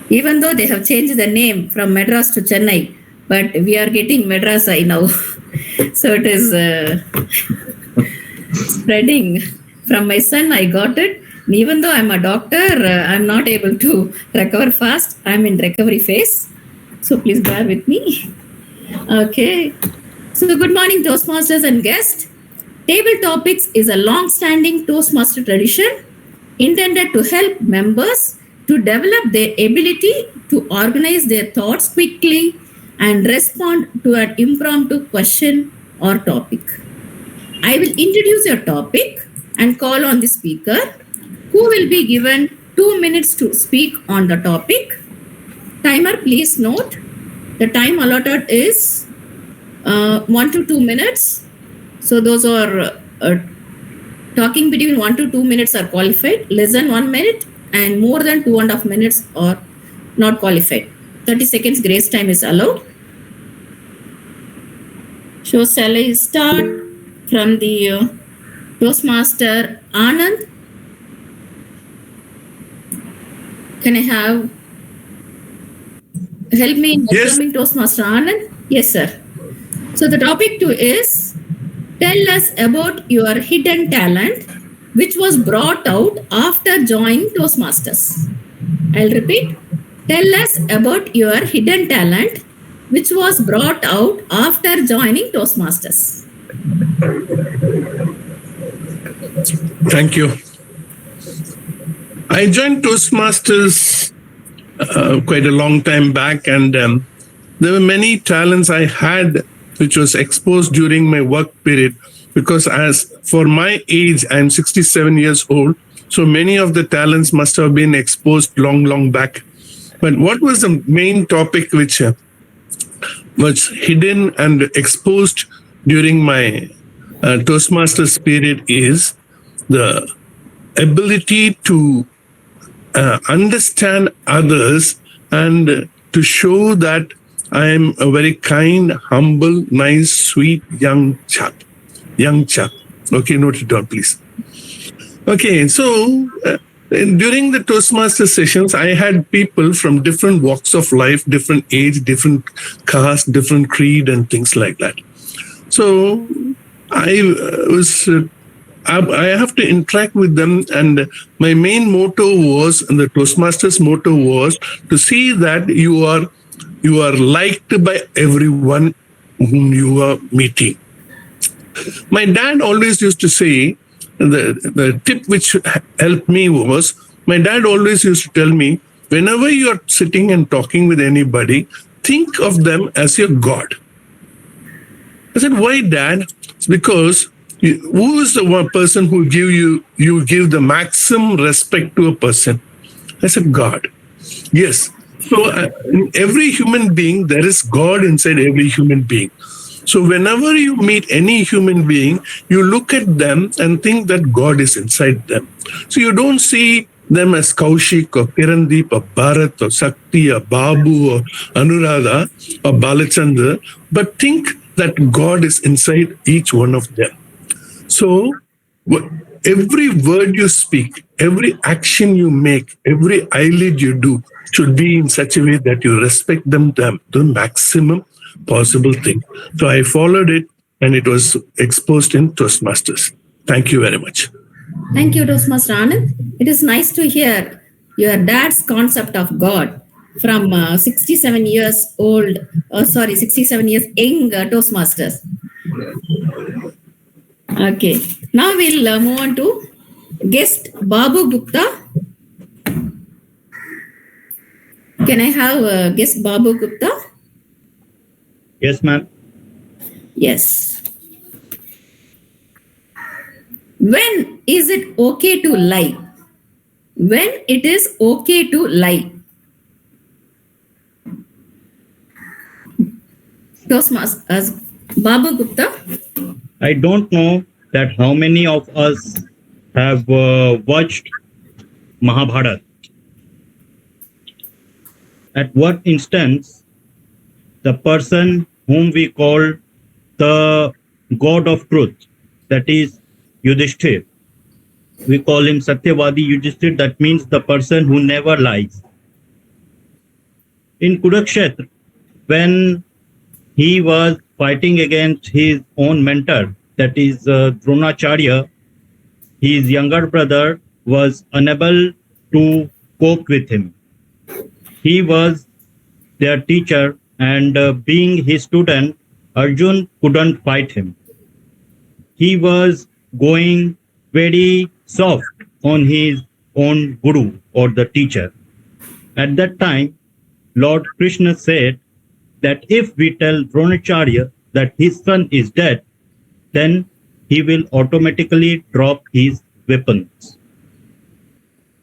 even though they have changed the name from Madras to Chennai, but we are getting Madras I now. So it is spreading from my son. I got it. And even though I'm a doctor, I'm not able to recover fast. I'm in recovery phase. So please bear with me. Okay. So good morning, Toastmasters and guests. Table Topics is a long-standing Toastmaster tradition intended to help members to develop their ability to organize their thoughts quickly and respond to an impromptu question or topic. I will introduce your topic and call on the speaker, who will be given 2 minutes to speak on the topic. Timer, please note, the time allotted is 1 to 2 minutes. So those are talking between 1 to 2 minutes are qualified, less than 1 minute and more than 2.5 minutes are not qualified. 30 seconds grace time is allowed. So shall I start from the Toastmaster Anand? Can I have help me in welcoming Toastmaster Anand? Yes, sir. So the topic 2 is tell us about your hidden talent which was brought out after joining Toastmasters. I'll repeat. Tell us about your hidden talent which was brought out after joining Toastmasters. Thank you. I joined Toastmasters quite a long time back, and there were many talents I had which was exposed during my work period, because as for my age, I'm 67 years old, so many of the talents must have been exposed long back. But what was the main topic which was hidden and exposed during my Toastmasters period is the ability to understand others and to show that I am a very kind, humble, nice, sweet, young chap. Okay, note it down, please. Okay, so during the Toastmaster sessions, I had people from different walks of life, different age, different caste, different creed, and things like that. So I have to interact with them, and my main motto was, and the Toastmasters motto was, to see that you are liked by everyone whom you are meeting. My dad always used to say, the tip which helped me was, my dad always used to tell me, whenever you're sitting and talking with anybody, think of them as your God. I said, why, Dad? It's because who is the one person who you give the maximum respect to a person? I said, God. Yes. So in every human being, there is God inside every human being. So whenever you meet any human being, you look at them and think that God is inside them. So you don't see them as Kaushik or Kirandeep or Bharat or Sakti or Babu or Anuradha or Balachandra, but think that God is inside each one of them. So every word you speak, every action you make, every eyelid you do should be in such a way that you respect them the maximum possible thing. So I followed it, and it was exposed in Toastmasters. Thank you very much. Thank you, Toastmaster Anand. It is nice to hear your dad's concept of God from 67 years old, 67 years young Toastmasters. Okay, now we'll move on to guest Babu Gupta. Can I have guest Babu Gupta? Yes, ma'am. Yes. When is it okay to lie? When it is okay to lie? Toastmasters, Babu Gupta. I don't know that how many of us have watched Mahabharata. At what instance, the person whom we call the God of truth, that is Yudhishthir, we call him Satyavadi Yudhishthir, that means the person who never lies. In Kurukshetra, when he was fighting against his own mentor, that is Dronacharya, his younger brother was unable to cope with him. He was their teacher, and being his student, Arjun couldn't fight him. He was going very soft on his own guru or the teacher. At that time, Lord Krishna said that if we tell Dronacharya that his son is dead, then he will automatically drop his weapons.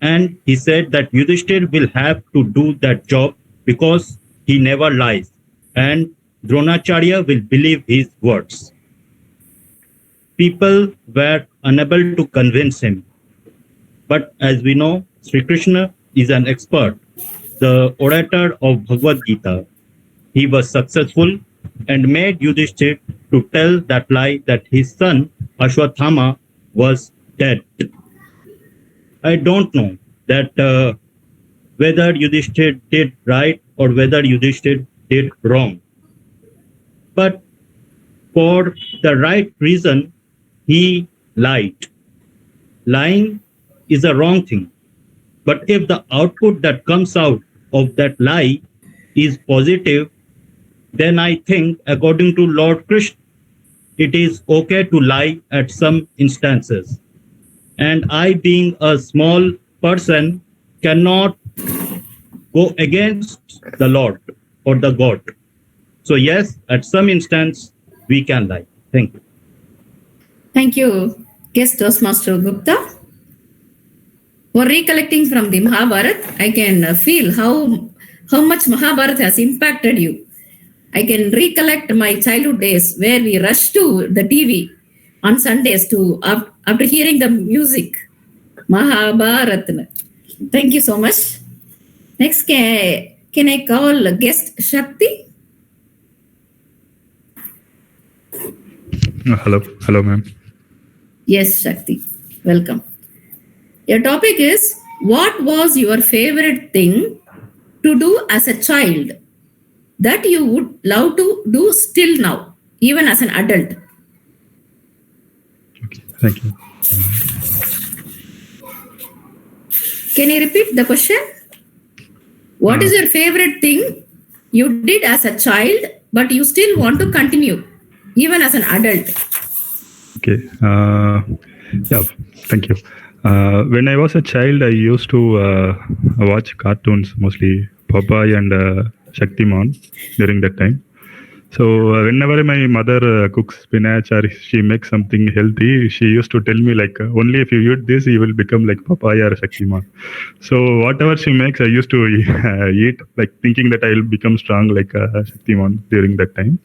And he said that Yudhishthir will have to do that job because he never lies, and Dronacharya will believe his words. People were unable to convince him. But as we know, Sri Krishna is an expert, the orator of Bhagavad Gita. He was successful and made Yudhishthir to tell that lie that his son Ashwathama was dead. I don't know that whether Yudhishthir did right or whether Yudhishthir did wrong. But for the right reason, he lied. Lying is a wrong thing. But if the output that comes out of that lie is positive, then I think, according to Lord Krishna, it is okay to lie at some instances. And I, being a small person, cannot go against the Lord or the God. So yes, at some instance, we can lie. Thank you. Thank you, guest Toastmaster Gupta. For recollecting from the Mahabharata, I can feel how much Mahabharata has impacted you. I can recollect my childhood days where we rushed to the TV on Sundays to after hearing the music. Mahabharata. Thank you so much. Next, can I call guest Shakti? Hello, ma'am. Yes, Shakti. Welcome. Your topic is, what was your favorite thing to do as a child that you would love to do still now, even as an adult? Okay, thank you. Can you repeat the question? What is your favorite thing you did as a child, but you still want to continue, even as an adult? Okay. Yeah, thank you. When I was a child, I used to watch cartoons, mostly Popeye and Shaktiman during that time. So whenever my mother cooks spinach or she makes something healthy, she used to tell me like, only if you eat this, you will become like Popeye or Shaktiman. So whatever she makes, I used to eat, like thinking that I will become strong like Shaktiman during that time.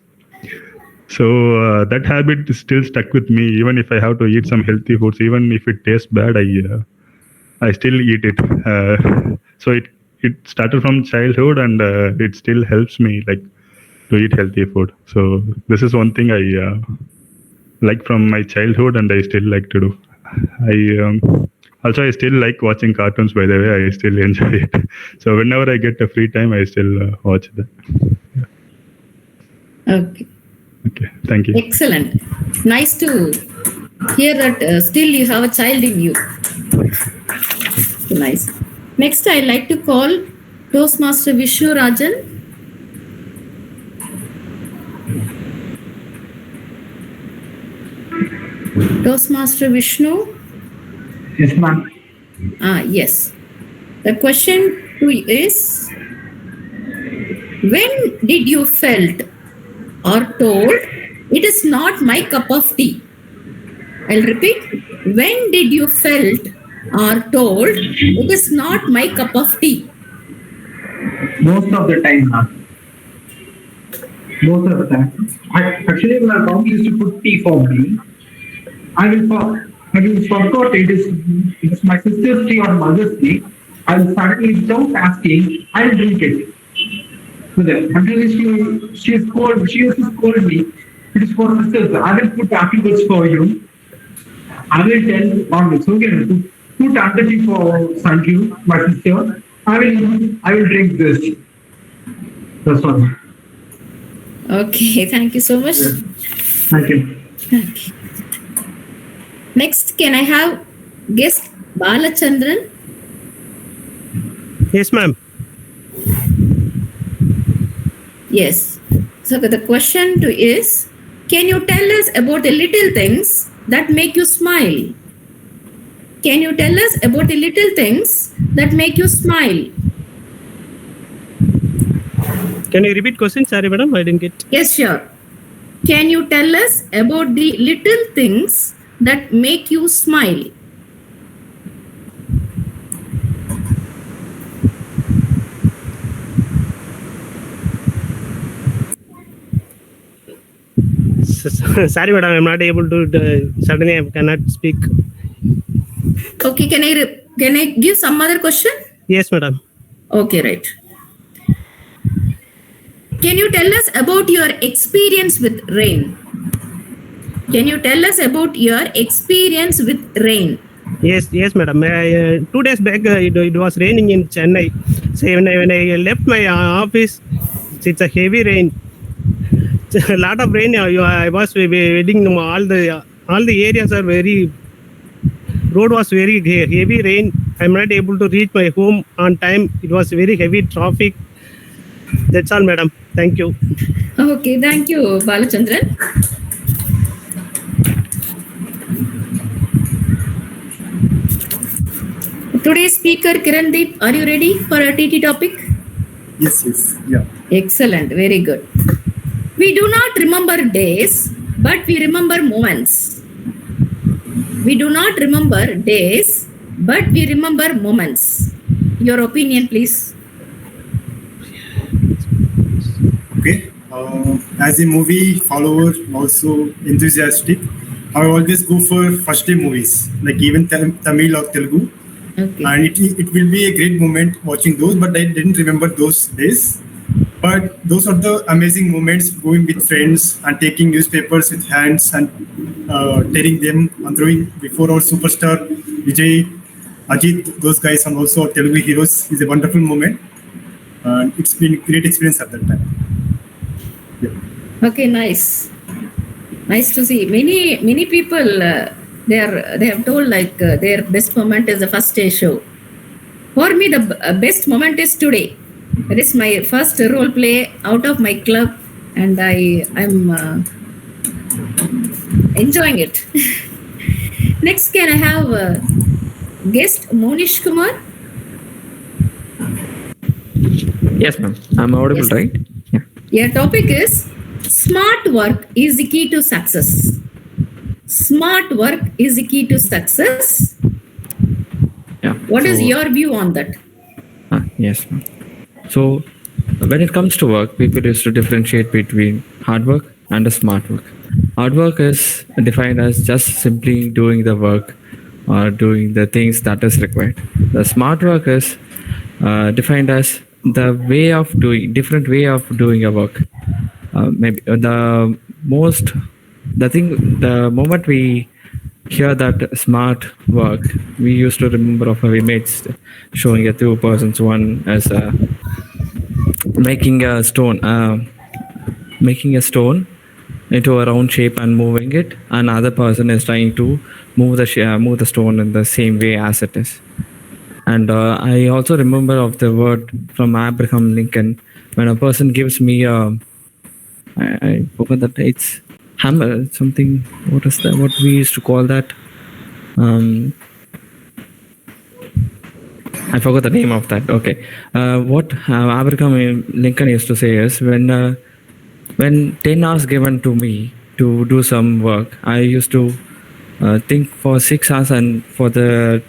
So that habit is still stuck with me. Even if I have to eat some healthy foods, even if it tastes bad, I still eat it. So it started from childhood, and it still helps me like to eat healthy food. So this is one thing I like from my childhood, and I still like to do. I still like watching cartoons. By the way, I still enjoy it. So whenever I get a free time, I still watch that. Yeah. Okay. Okay, thank you. Excellent. Nice to hear that still you have a child in you. Nice. Next, I'd like to call Toastmaster Vishnu Rajan. Toastmaster Vishnu? Yes, ma'am. Yes. The question to you is, when did you felt or told it is not my cup of tea? I'll repeat. When did you felt or told it is not my cup of tea? Most of the time, ma'am. Most of the time. Actually, my mom used to put tea for me. I will forgot it is my sister's tea or mother's tea. I will suddenly, without asking, I will drink it. So then, until she used to scold me. It is for sisters. I will put afterwards for you. I will tell mom, it's okay. Put under tea for Sanju, my sister. I will drink this. That's all. Okay, thank you so much. Yeah. Thank you. Okay. Next, can I have guest Balachandran? Yes, ma'am. Yes. So the question to is, can you tell us about the little things that make you smile? Can you tell us about the little things that make you smile? Can you repeat question? Sorry, madam, I didn't get. Yes, sure. Can you tell us about the little things that make you smile? Sorry, madam, I'm not able to. Suddenly, I cannot speak. Okay, can I give some other question? Yes, madam. Okay, right. Can you tell us about your experience with rain? Can you tell us about your experience with rain? Yes, madam. 2 days back, it was raining in Chennai. So when I left my office, it's a heavy rain. A lot of rain. I was waiting. All the areas are very. Road was very heavy rain. I'm not able to reach my home on time. It was very heavy traffic. That's all, madam. Thank you. Okay, thank you, Balachandran. Today's speaker, Kirandeep, are you ready for a TT topic? Yes, yeah. Excellent, very good. We do not remember days, but we remember moments. We do not remember days, but we remember moments. Your opinion, please. Okay. As a movie follower, also enthusiastic, I always go for first day movies, like even Tamil or Telugu. Okay. And it will be a great moment watching those, but I didn't remember those days. But those are the amazing moments, going with friends and taking newspapers with hands and tearing them and throwing before our superstar Vijay, Ajit, those guys, and also Telugu heroes is a wonderful moment. And it's been a great experience at that time. Yeah. Okay, nice. Nice to see. Many people they have told like their best moment is the first day show. For me, the best moment is today. That is my first role play out of my club, and I'm enjoying it. Next, can I have guest Monish Kumar? Yes, ma'am. I'm audible, Yes. right? Yeah. Your topic is smart work is the key to success. Smart work is the key to success. Yeah. What is So- your view on that? Yes, ma'am. So, when it comes to work, people used to differentiate between hard work and smart work. Hard work is defined as just simply doing the work or doing the things that is required. The smart work is defined as the way of doing different way of doing a work. Maybe the moment we hear that smart work, we used to remember of an image showing a two persons, one as making a stone into a round shape and moving it, and other person is trying to move the stone in the same way as it is. And I also remember of the word from Abraham Lincoln, when a person gives me I forgot that, it's hammer something. What is that? What we used to call that? I forgot the name of that. Okay. What Abraham Lincoln used to say is, when 10 hours given to me to do some work, I used to think for 6 hours, and for the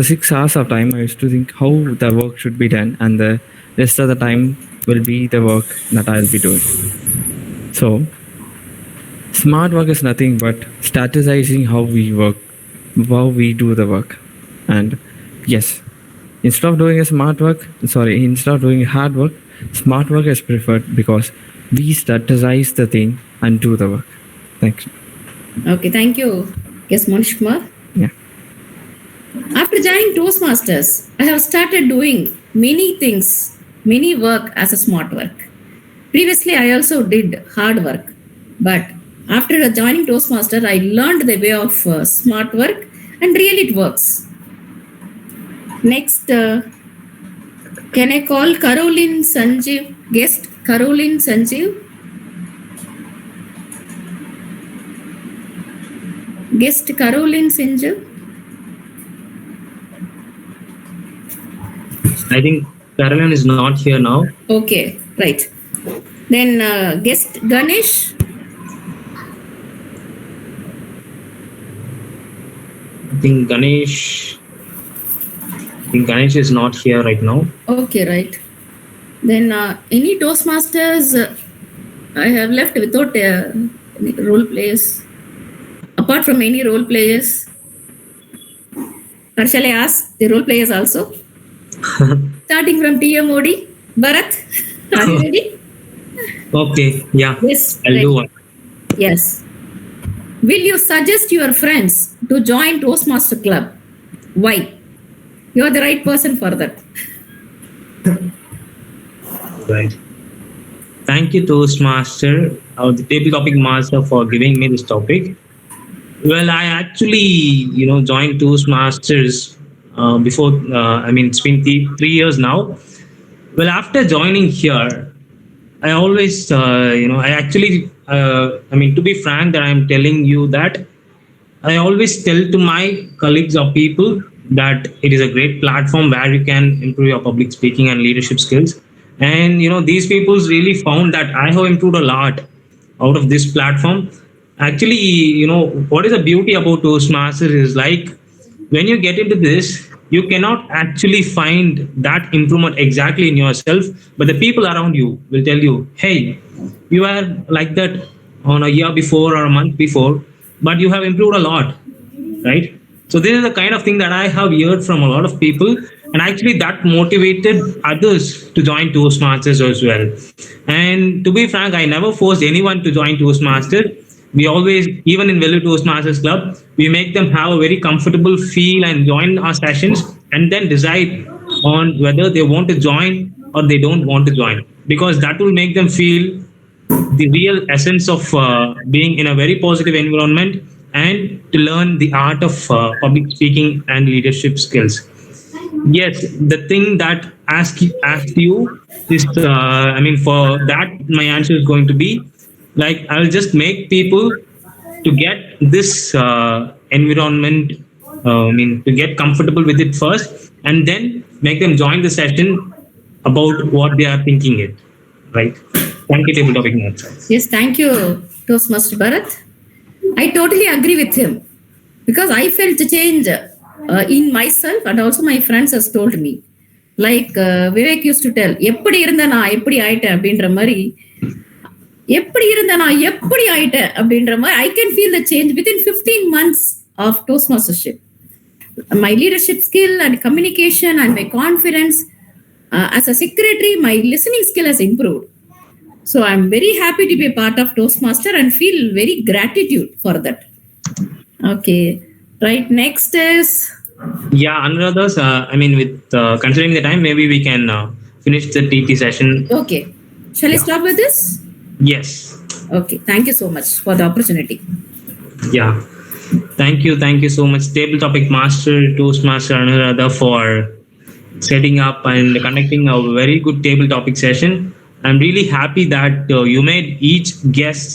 6 hours of time, I used to think how the work should be done, and the rest of the time will be the work that I'll be doing. So, smart work is nothing but strategizing how we work, how we do the work. And yes, instead of doing hard work, smart work is preferred because we strategize the thing and do the work. Thanks. Okay, thank you. Yes, Monish Kumar. Yeah. After joining Toastmasters, I have started doing many things, many work as a smart work. Previously, I also did hard work, but After joining Toastmaster, I learned the way of smart work, and really it works. Next, can I call Caroline Sanjeev, guest Caroline Sanjeev? Guest Caroline Sanjeev? I think Caroline is not here now. Okay, right. Then guest Ganesh? I think Ganesh is not here right now. Okay, right. Then any Toastmasters I have left without any role players? Apart from any role players? Or shall I ask the role players also? Starting from TMOD, Bharat, are you ready? Okay, yeah. Yes, I'll do right. one. Yes. Will you suggest your friends to join Toastmaster Club? Why? You are the right person for that. Right. Thank you, Toastmaster, the table topic master, for giving me this topic. Well, I actually, joined Toastmasters before. It's been 3 years now. Well, after joining here, I always, I actually, to be frank, that I'm telling you that I always tell to my colleagues or people that it is a great platform where you can improve your public speaking and leadership skills. And, these people really found that I have improved a lot out of this platform. Actually, what is the beauty about Toastmasters is like when you get into this, you cannot actually find that improvement exactly in yourself, but the people around you will tell you, hey, you were like that on a year before or a month before, but you have improved a lot, right? So this is the kind of thing that I have heard from a lot of people, and actually that motivated others to join Toastmasters as well. And to be frank, I never forced anyone to join Toastmasters. We always, even in Value Toastmasters Club, we make them have a very comfortable feel and join our sessions, and then decide on whether they want to join or they don't want to join, because that will make them feel the real essence of being in a very positive environment and to learn the art of public speaking and leadership skills. Yes, the thing that asked you is, for that, my answer is going to be like, I'll just make people to get this environment, to get comfortable with it first, and then make them join the session about what they are thinking it, right? Thank you, table topic master. Yes, thank you, Toastmaster Bharat. I totally agree with him because I felt a change in myself, and also my friends has told me. Like Vivek used to tell, எப்படி இருந்த நான் எப்படி ஆயிட்டேன் அப்படின்ற மாதிரி, எப்படி இருந்த நான் எப்படி ஆயிட்டேன் அப்படின்ற மாதிரி, I can feel the change within 15 months of Toastmastership. My leadership skill and communication and my confidence as a secretary, my listening skill has improved. So I'm very happy to be a part of Toastmaster and feel very gratitude for that. Okay, right. Next is. Yeah, Anuradhas, with considering the time, maybe we can finish the TT session. Okay. Shall I start with this? Yes. Okay. Thank you so much for the opportunity. Yeah. Thank you so much, table topic master, Toastmaster Anuradha, for setting up and conducting a very good table topic session. I'm really happy that you made each guest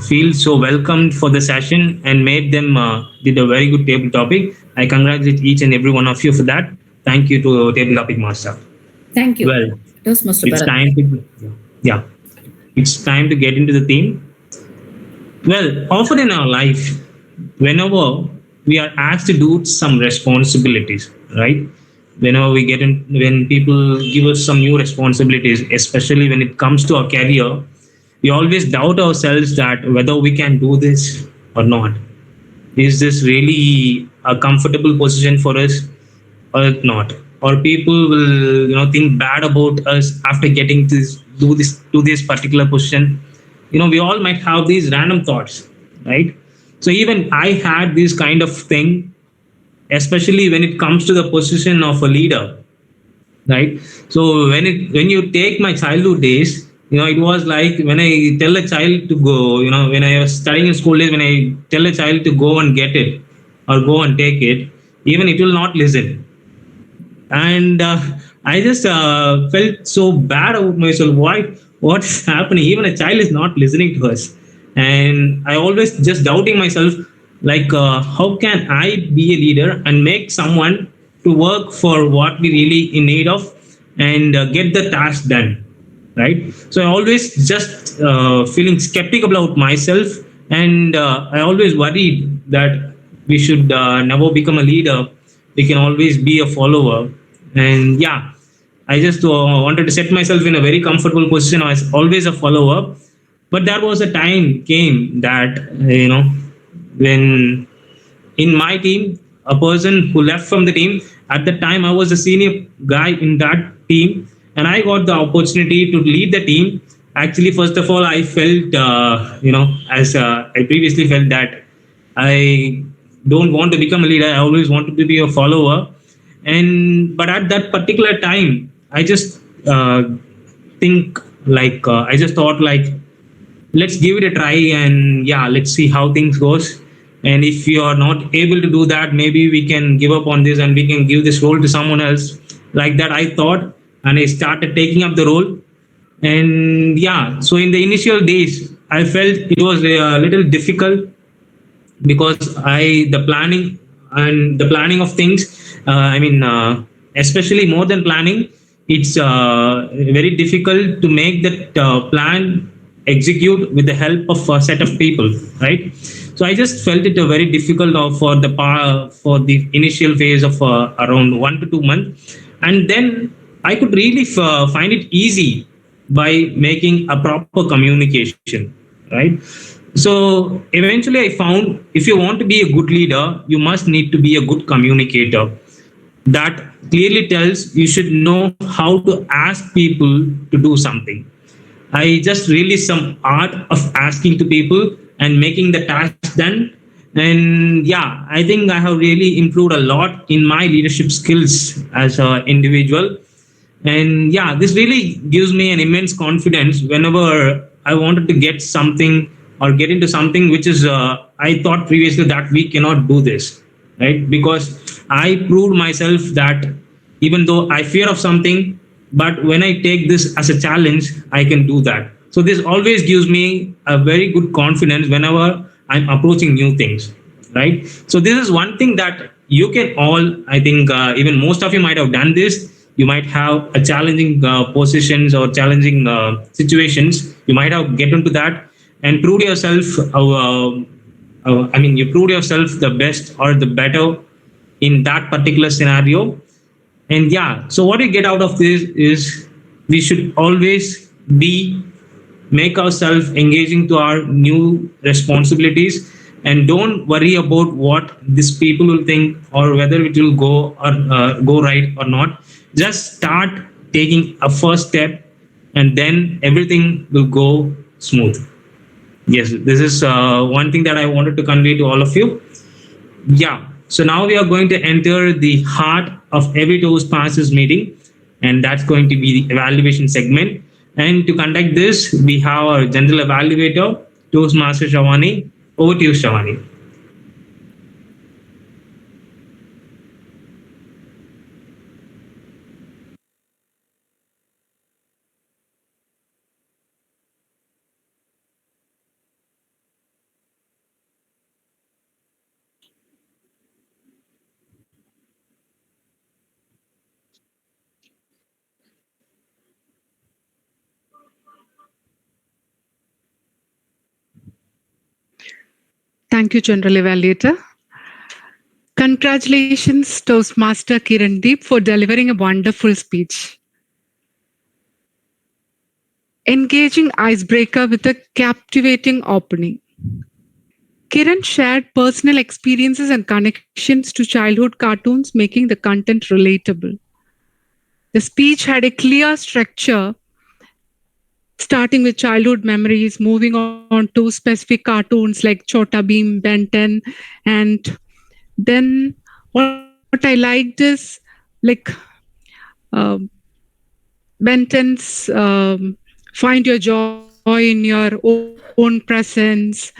feel so welcomed for the session and made them did a very good table topic. I congratulate each and every one of you for that. Thank you to table topic master. Thank you. Well, Toastmaster it's Bharat. it's time to get into the theme. Well, often in our life, whenever we are asked to do some responsibilities, right? Whenever we get in, when people give us some new responsibilities, especially when it comes to our career, we always doubt ourselves that whether we can do this or not. Is this really a comfortable position for us or not? Or people will, think bad about us after getting to do this particular position. We all might have these random thoughts, right? So even I had this kind of thing, especially when it comes to the position of a leader, right? So when you take my childhood days, it was like when I tell a child to go, when I was studying in school days, when I tell a child to go and get it or go and take it, even it will not listen. And I just felt so bad about myself. What's happening? Even a child is not listening to us. And I always just doubting myself, like, how can I be a leader and make someone to work for what we really in need of and get the task done, right? So I always just feeling skeptical about myself, and I always worried that we should never become a leader. We can always be a follower. And yeah, I just wanted to set myself in a very comfortable position as always a follower. But there was a time came that when in my team, a person who left from the team, at the time I was a senior guy in that team, and I got the opportunity to lead the team. Actually, first of all, I felt as I previously felt that I don't want to become a leader. I always wanted to be a follower. But at that particular time, I just I just thought, like, let's give it a try, and yeah, let's see how things goes. And if you are not able to do that, maybe we can give up on this and we can give this role to someone else. Like that I thought, and I started taking up the role. And yeah, so in the initial days I felt it was a little difficult, because the planning of things, especially more than planning, it's very difficult to make that plan execute with the help of a set of people, right? So I just felt it very difficult for the initial phase of around 1 to 2 months. And then I could really find it easy by making a proper communication, right? So eventually I found, if you want to be a good leader, you must need to be a good communicator. That clearly tells you should know how to ask people to do something. I just really some art of asking to people and making the task done. And yeah, I think I have really improved a lot in my leadership skills as an individual. And yeah, this really gives me an immense confidence whenever I wanted to get something or get into something which is I thought previously that we cannot do this, right? Because I proved myself that even though I fear of something, but when I take this as a challenge, I can do that. So this always gives me a very good confidence whenever I'm approaching new things, right? So this is one thing that you can all, I think, even most of you might have done this. You might have a challenging positions or challenging situations. You might have get into that and proved yourself. You proved yourself the best or the better in that particular scenario. And yeah, so what you get out of this is we should always make ourselves engaging to our new responsibilities, and don't worry about what these people will think or whether it will go right or not. Just start taking a first step, and then everything will go smooth. Yes, this is one thing that I wanted to convey to all of you. Yeah. So now we are going to enter the heart of every Toastmasters meeting, and that's going to be the evaluation segment. And to conduct this, we have our general evaluator, Toastmaster Shavani. Over to you, Shavani. Thank you, General Evaluator. Congratulations, Toastmaster Kirandeep, for delivering a wonderful speech. Engaging icebreaker with a captivating opening. Kiran shared personal experiences and connections to childhood cartoons, making the content relatable. The speech had a clear structure, starting with childhood memories, moving on to specific cartoons like Chota Bheem, Ben 10, and then what I liked is like Ben 10's find your joy in your own presence.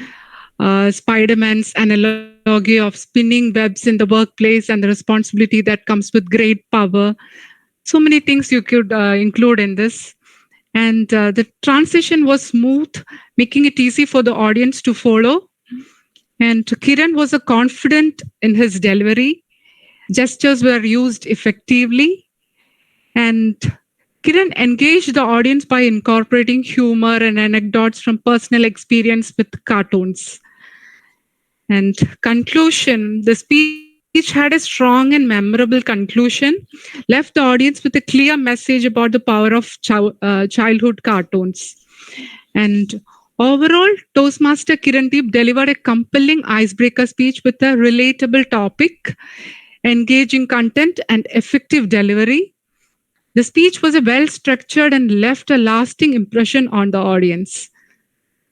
Spider-Man's analogy of spinning webs in the workplace and the responsibility that comes with great power. So many things you could include in this. And the transition was smooth, making it easy for the audience to follow. And Kiran was confident in his delivery. Gestures were used effectively. And Kiran engaged the audience by incorporating humor and anecdotes from personal experience with cartoons. And conclusion, the speech had a strong and memorable conclusion, left the audience with a clear message about the power of childhood cartoons. And overall, Toastmaster Kirandeep delivered a compelling icebreaker speech with a relatable topic, engaging content, and effective delivery. The speech was well structured and left a lasting impression on the audience,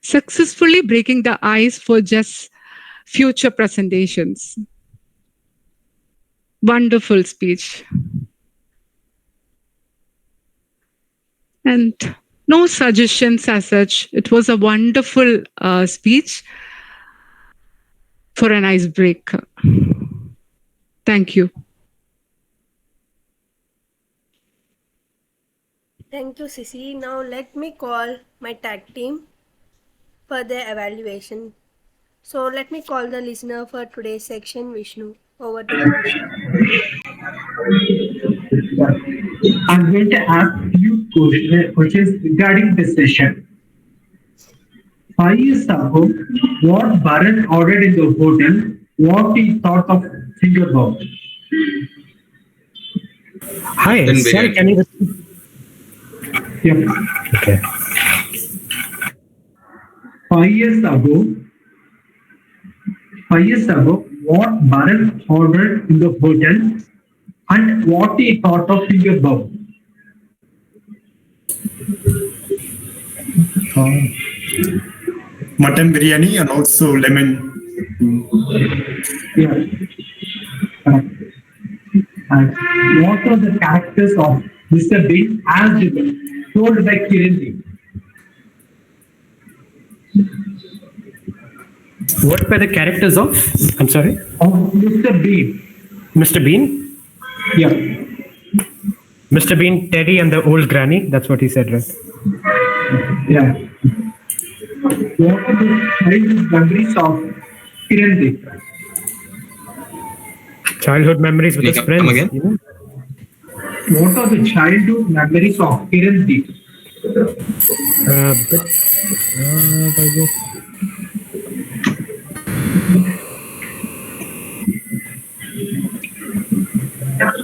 successfully breaking the ice for just future presentations. Wonderful speech. And no suggestions as such. It was a wonderful speech for an icebreaker. Thank you. Thank you, Sissy. Now let me call my tag team for their evaluation. So let me call the listener for today's section, Vishnu. Over to you, Vishnu. I'm going to ask you questions regarding this session. 5 years ago, what Bharat ordered in the hotel, what he thought of finger bowl? Hi, Then sorry, begin. can you repeat? Yep. Okay. 5 years ago, what Bharat ordered in the hotel and what he thought of finger bowl? Mutton biryani and also lemon. Yeah. And what are the characters of Mr. Bean as told by Kirandeep? What were the characters of? I'm sorry? Of Mr. Bean. Mr. Bean? Yeah. Mr. Bean, Teddy, and the old granny. That's what he said, right? Yeah. What are the childhood memories of Kirandeep? Childhood memories with Can his you friends. come again? You know? What are the childhood memories of Kirandeep? I guess.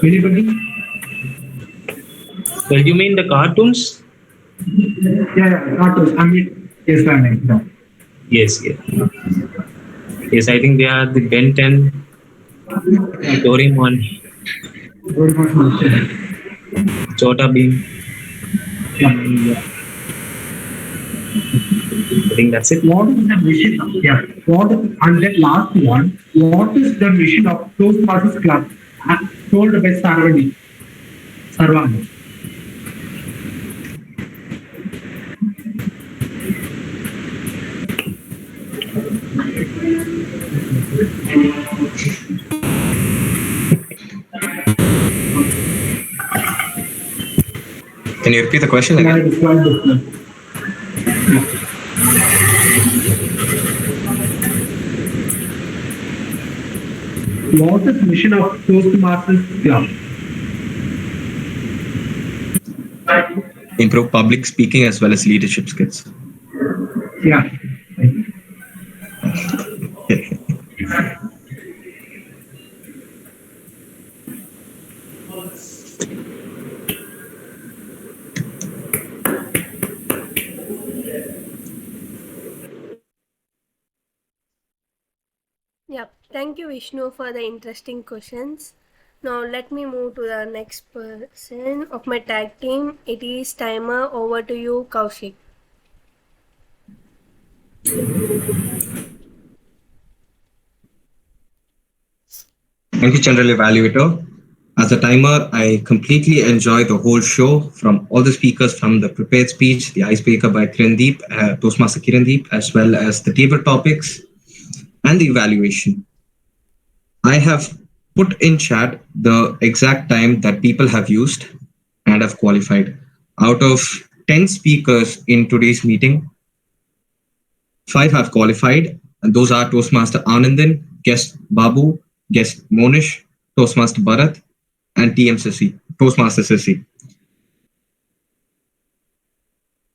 Anybody? Well, you mean the cartoons? Yeah, cartoons. I mean, yes, I mean, no. Yes, yes. Yes, I think they are the Ben 10, Doraemon, Chota Beam. Yeah. I think that's it. What is the mission? Yeah. And the last one, what is the mission of Toastmasters Club told by Sarvani? Can you repeat the question again? What is the mission of Toastmasters Club? Improve public speaking as well as leadership skills. Yeah. Yep. Thank you, Vishnu, for the interesting questions. Now let me move to the next person of my tag team. It is timer. Over to you, Kaushik. Thank you, General Evaluator. As a timer, I completely enjoy the whole show, from all the speakers, from the prepared speech, the icebreaker by Kirandeep, Toastmaster Kirandeep, as well as the table topics and the evaluation. I have put in chat the exact time that people have used and have qualified. Out of 10 speakers in today's meeting, 5 have qualified, and those are Toastmaster Anandan, guest Babu, guest Monish, Toastmaster Bharat, and Toastmaster Sissy.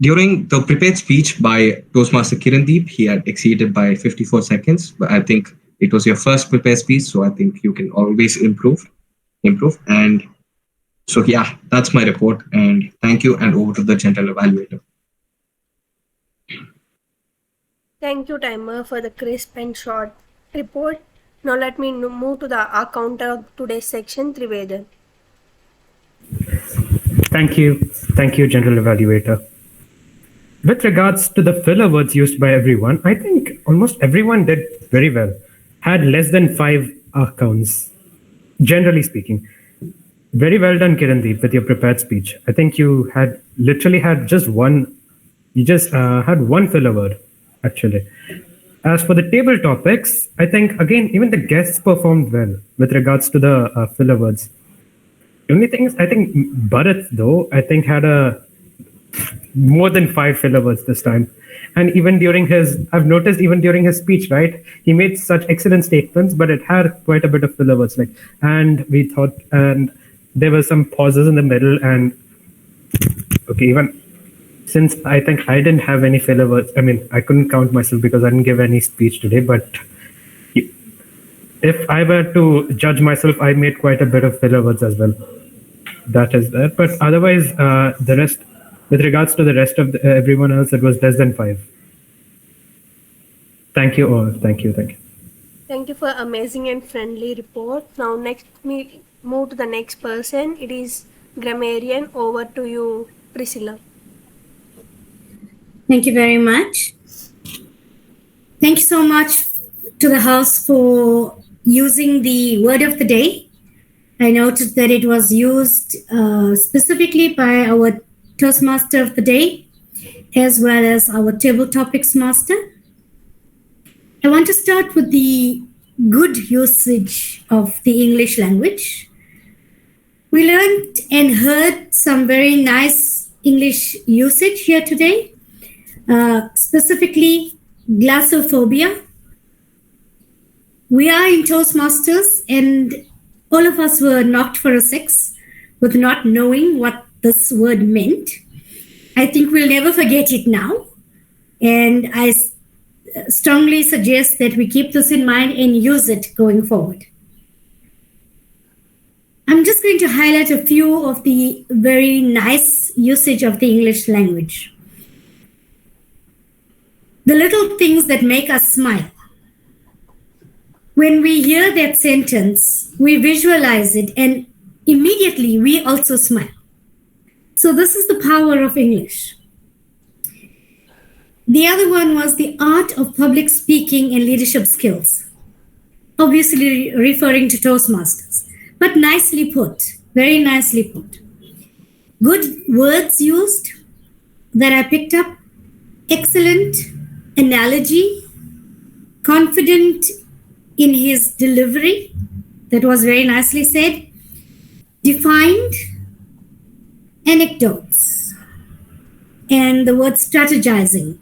During the prepared speech by Toastmaster Kirandeep, he had exceeded by 54 seconds, but I think it was your first prepared speech, so I think you can always improve. And so, yeah, that's my report, and thank you, and over to the general evaluator. Thank you, timer, for the crisp and short report. Now let me move to the counter of today's section, Triveden. Thank you, General Evaluator. With regards to the filler words used by everyone, I think almost everyone did very well. Had less than 5 counts, generally speaking. Very well done, Kirandeep, with your prepared speech. I think you had literally had just one. You just had one filler word, actually. As for the table topics, I think, again, even the guests performed well with regards to the filler words. The only thing is, I think Bharat, though, I think had more than 5 filler words this time. And even during I've noticed even during his speech, right, he made such excellent statements, but it had quite a bit of filler words, and there were some pauses in the middle, and okay, even since I think I didn't have any filler words, I mean, I couldn't count myself because I didn't give any speech today, but if I were to judge myself, I made quite a bit of filler words as well. That is that. But otherwise, the rest, with regards to the rest of everyone else, it was less than 5. Thank you all. Thank you. Thank you for amazing and friendly report. Now next we move to the next person. It is grammarian. Over to you, Priscilla. Thank you very much. Thank you so much to the House for using the word of the day. I noted that it was used specifically by our Toastmaster of the day, as well as our table topics master. I want to start with the good usage of the English language. We learned and heard some very nice English usage here today. Specifically glossophobia. We are in Toastmasters, and all of us were knocked for a 6 with not knowing what this word meant. I think we'll never forget it now, and I strongly suggest that we keep this in mind and use it going forward. I'm just going to highlight a few of the very nice usage of the English language. The little things that make us smile. When we hear that sentence, we visualize it and immediately we also smile. So this is the power of English. The other one was the art of public speaking and leadership skills. Obviously referring to Toastmasters, but nicely put, very nicely put. Good words used that I picked up, excellent analogy, confident in his delivery, that was very nicely said, defined, anecdotes, and the word strategizing,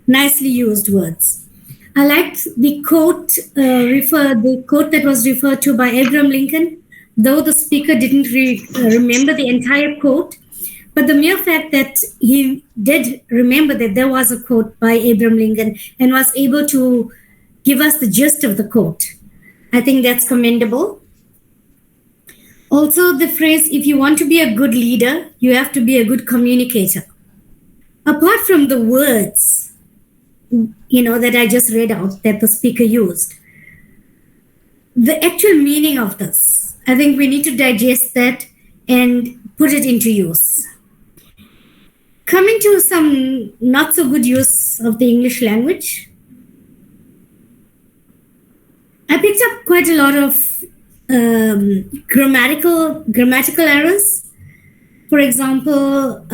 nicely used words. I liked the quote that was referred to by Abraham Lincoln, though the speaker didn't remember the entire quote, but the mere fact that he did remember that there was a quote by Abraham Lincoln and was able to give us the gist of the quote, I think that's commendable. Also, the phrase, if you want to be a good leader, you have to be a good communicator. Apart from the words, that I just read out that the speaker used, the actual meaning of this, I think we need to digest that and put it into use. Coming to some not so good use of the English language, I picked up quite a lot of grammatical errors. For example,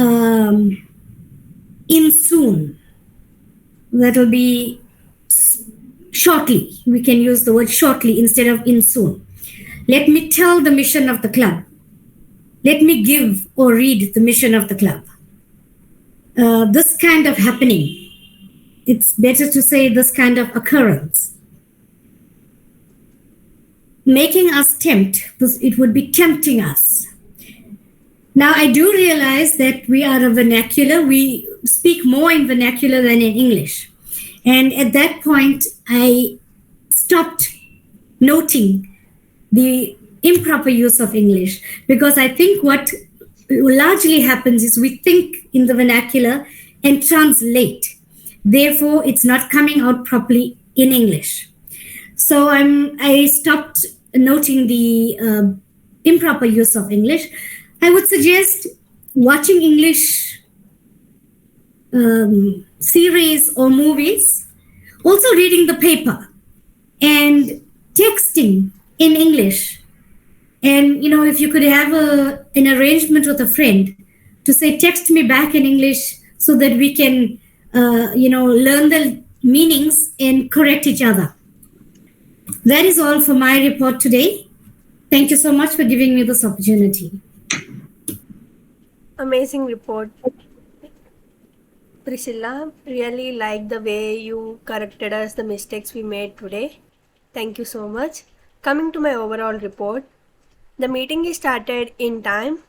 in soon, that will be shortly. We can use the word shortly instead of in soon. Let me tell the mission of the club. Let me give or read the mission of the club. This kind of happening, it's better to say this kind of occurrence, making us tempt, it would be tempting us. Now, I do realize that we are a vernacular. We speak more in vernacular than in English. And at that point, I stopped noting the improper use of English, because I think what largely happens is we think in the vernacular and translate. Therefore, it's not coming out properly in English. So I stopped noting the improper use of English. I would suggest watching English series or movies, also reading the paper and texting in English. And, if you could have an arrangement with a friend to say, text me back in English so that we can, learn the meanings and correct each other. That is all for my report today. Thank you so much for giving me this opportunity. Amazing report. Priscilla, really like the way you corrected us the mistakes we made today. Thank you so much. Coming to my overall report, the meeting is started in time,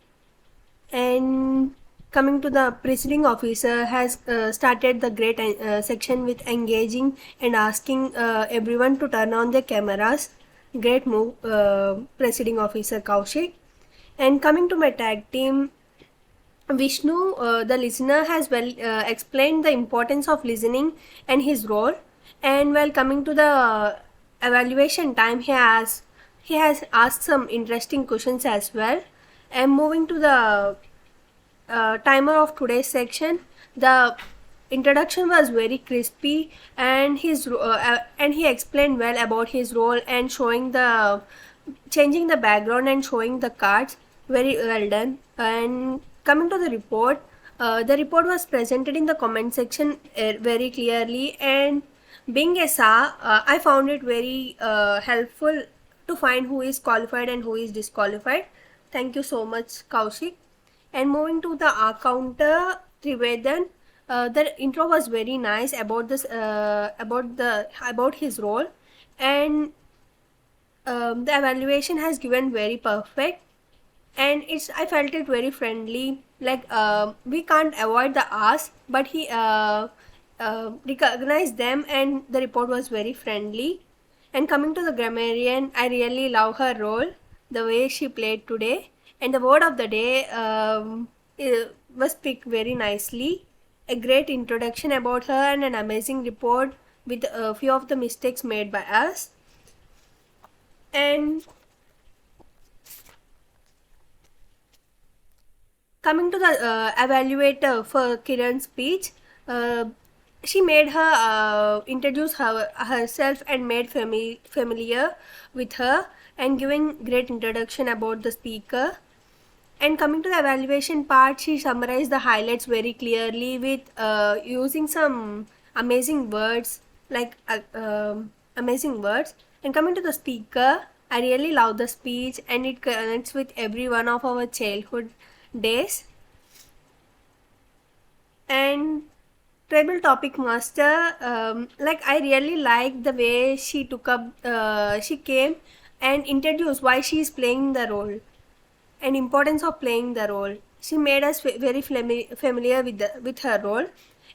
and coming to the presiding officer has started the great section with engaging and asking everyone to turn on their cameras. Great move, presiding officer Kaushik. And coming to my tag team, Vishnu, the listener, has explained the importance of listening and his role. And while coming to the evaluation time, he has asked some interesting questions as well. And moving to the timer of today's section, the introduction was very crispy, and he explained well about his role and changing the background and showing the cards. Very well done. And coming to the report was presented in the comment section very clearly, and being a SA, I found it very helpful to find who is qualified and who is disqualified. Thank you so much, Kaushik. And moving to the counter, Trivedan, the intro was very nice about this about his role, and the evaluation has given very perfect, and I felt it very friendly. Like we can't avoid the ask, but he recognized them, and the report was very friendly. And coming to the grammarian, I really love her role, the way she played today. And the word of the day was picked very nicely. A great introduction about her and an amazing report with a few of the mistakes made by us. And coming to the evaluator for Kiran's speech, she made her introduce herself and made familiar with her, and giving great introduction about the speaker. And coming to the evaluation part, she summarized the highlights very clearly with using some amazing words, amazing words. And coming to the speaker, I really love the speech, and it connects with every one of our childhood days. And Tribal Topic Master, I really like the way she took up, she came and introduced why she is playing the role and importance of playing the role. She made us very familiar with her role,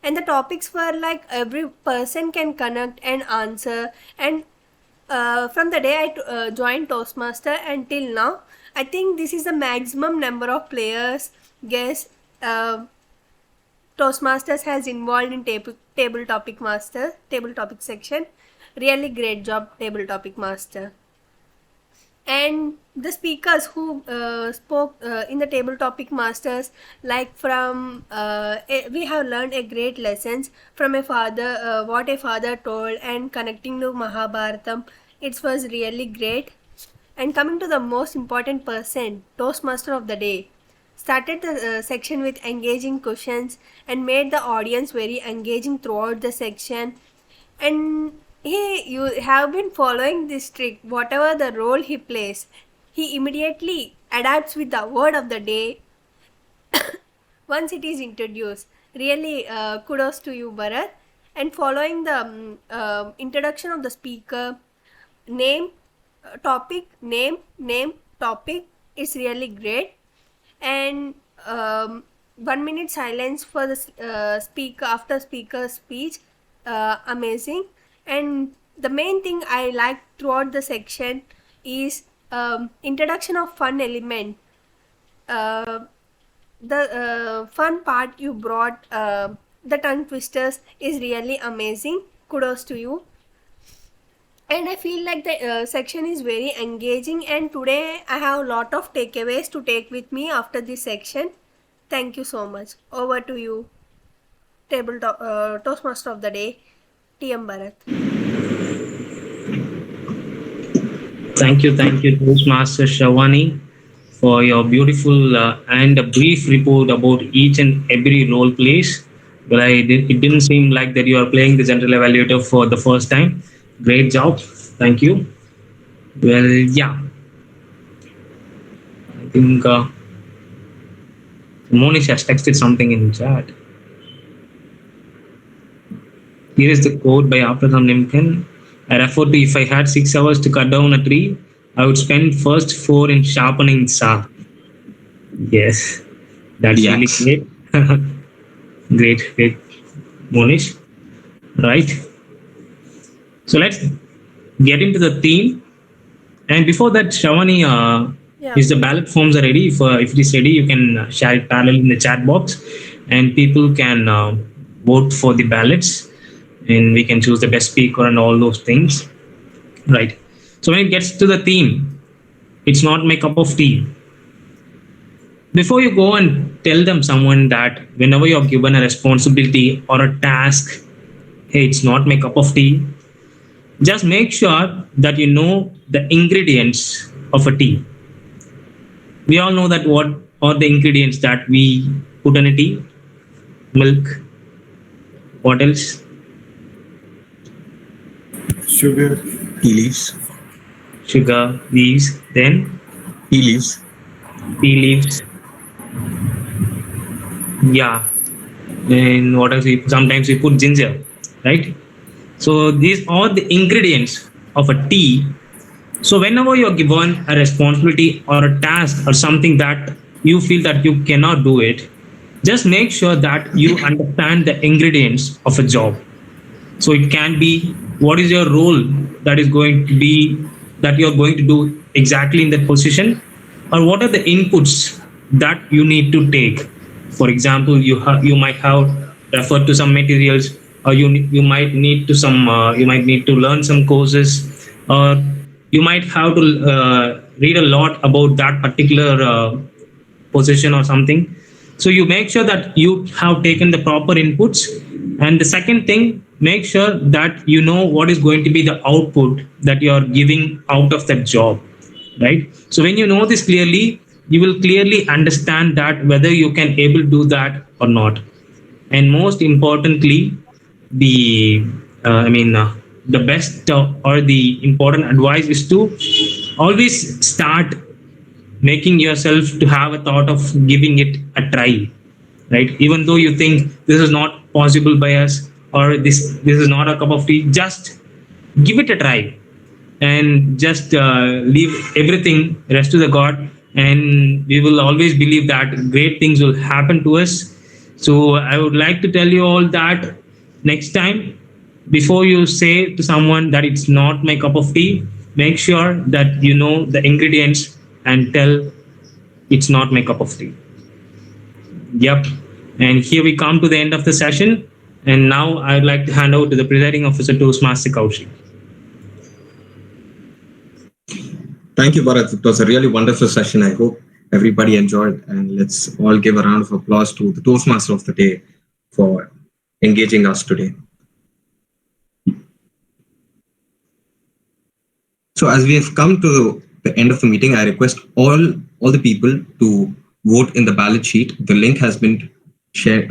and the topics were like every person can connect and answer. And from the day I joined Toastmaster until now, I think this is the maximum number of players, guests, Toastmasters has involved in table topic section. Really great job, Table Topic Master. And the speakers who spoke in the Table Topic Masters, we have learned a great lessons from a father, what a father told, and connecting to Mahabharatam. It was really great. And coming to the most important person, Toastmaster of the day, started the section with engaging questions and made the audience very engaging throughout the section. And you have been following this trick. Whatever the role he plays, he immediately adapts with the word of the day once it is introduced. Really, kudos to you, Bharat. And following the introduction of the speaker, name, topic, name, topic is really great. And 1 minute silence for the speaker after speaker's speech, amazing. And the main thing I like throughout the section is introduction of fun element. The fun part you brought, the tongue twisters, is really amazing. Kudos to you. And I feel like the section is very engaging, and today I have a lot of takeaways to take with me after this section. Thank you so much. Over to you, Toastmaster of the day, TM Bharat. Thank you, Toastmaster Shavani, for your beautiful and a brief report about each and every role plays. But it didn't seem like that you are playing the general evaluator for the first time. Great job. Thank you. Well, yeah. I think Monish has texted something in chat. Here is the quote by Abraham Lincoln. I refer to, if I had 6 hours to cut down a tree, I would spend first 4 in sharpening saw. Yes, that's really great. Great, Monish. Right. So let's get into the theme. And before that, Shavani, if the ballot forms are ready, if it is ready, you can share it parallel in the chat box, and people can vote for the ballots, and we can choose the best speaker and all those things. Right. So when it gets to the theme, it's not my cup of tea. Before you go and tell someone that whenever you're given a responsibility or a task, hey, it's not my cup of tea, just make sure that you know the ingredients of a tea. We all know that what are the ingredients that we put in a tea? Milk. What else? Sugar, tea leaves. Sugar, leaves. Then? Tea leaves. Tea leaves. Yeah. And what else? Sometimes we put ginger, right? So these are the ingredients of a tea. So whenever you're given a responsibility or a task or something that you feel that you cannot do it, just make sure that you understand the ingredients of a job. So it can be what is your role that is going to be that you're going to do exactly in that position, or what are the inputs that you need to take. For example, you might have referred to some materials, or you might need to learn some courses, or you might have to read a lot about that particular position or something. So you make sure that you have taken the proper inputs. And the second thing, make sure that you know what is going to be the output that you are giving out of that job, right? So when you know this clearly, you will clearly understand that whether you can able to do that or not. And most importantly, the best or the important advice is to always start making yourself to have a thought of giving it a try, right? Even though you think this is not possible by us, or this is not a cup of tea, just give it a try, and just leave everything rest to the God, and we will always believe that great things will happen to us. So I would like to tell you all that next time, before you say to someone that it's not my cup of tea, make sure that you know the ingredients and tell it's not my cup of tea. Yep. And here we come to the end of the session. And now I'd like to hand over to the presiding officer, Toastmaster Kaushik. Thank you, Bharat. It was a really wonderful session. I hope everybody enjoyed, and let's all give a round of applause to the Toastmaster of the day for engaging us today. So as we have come to the end of the meeting, I request all the people to vote in the ballot sheet. The link has been shared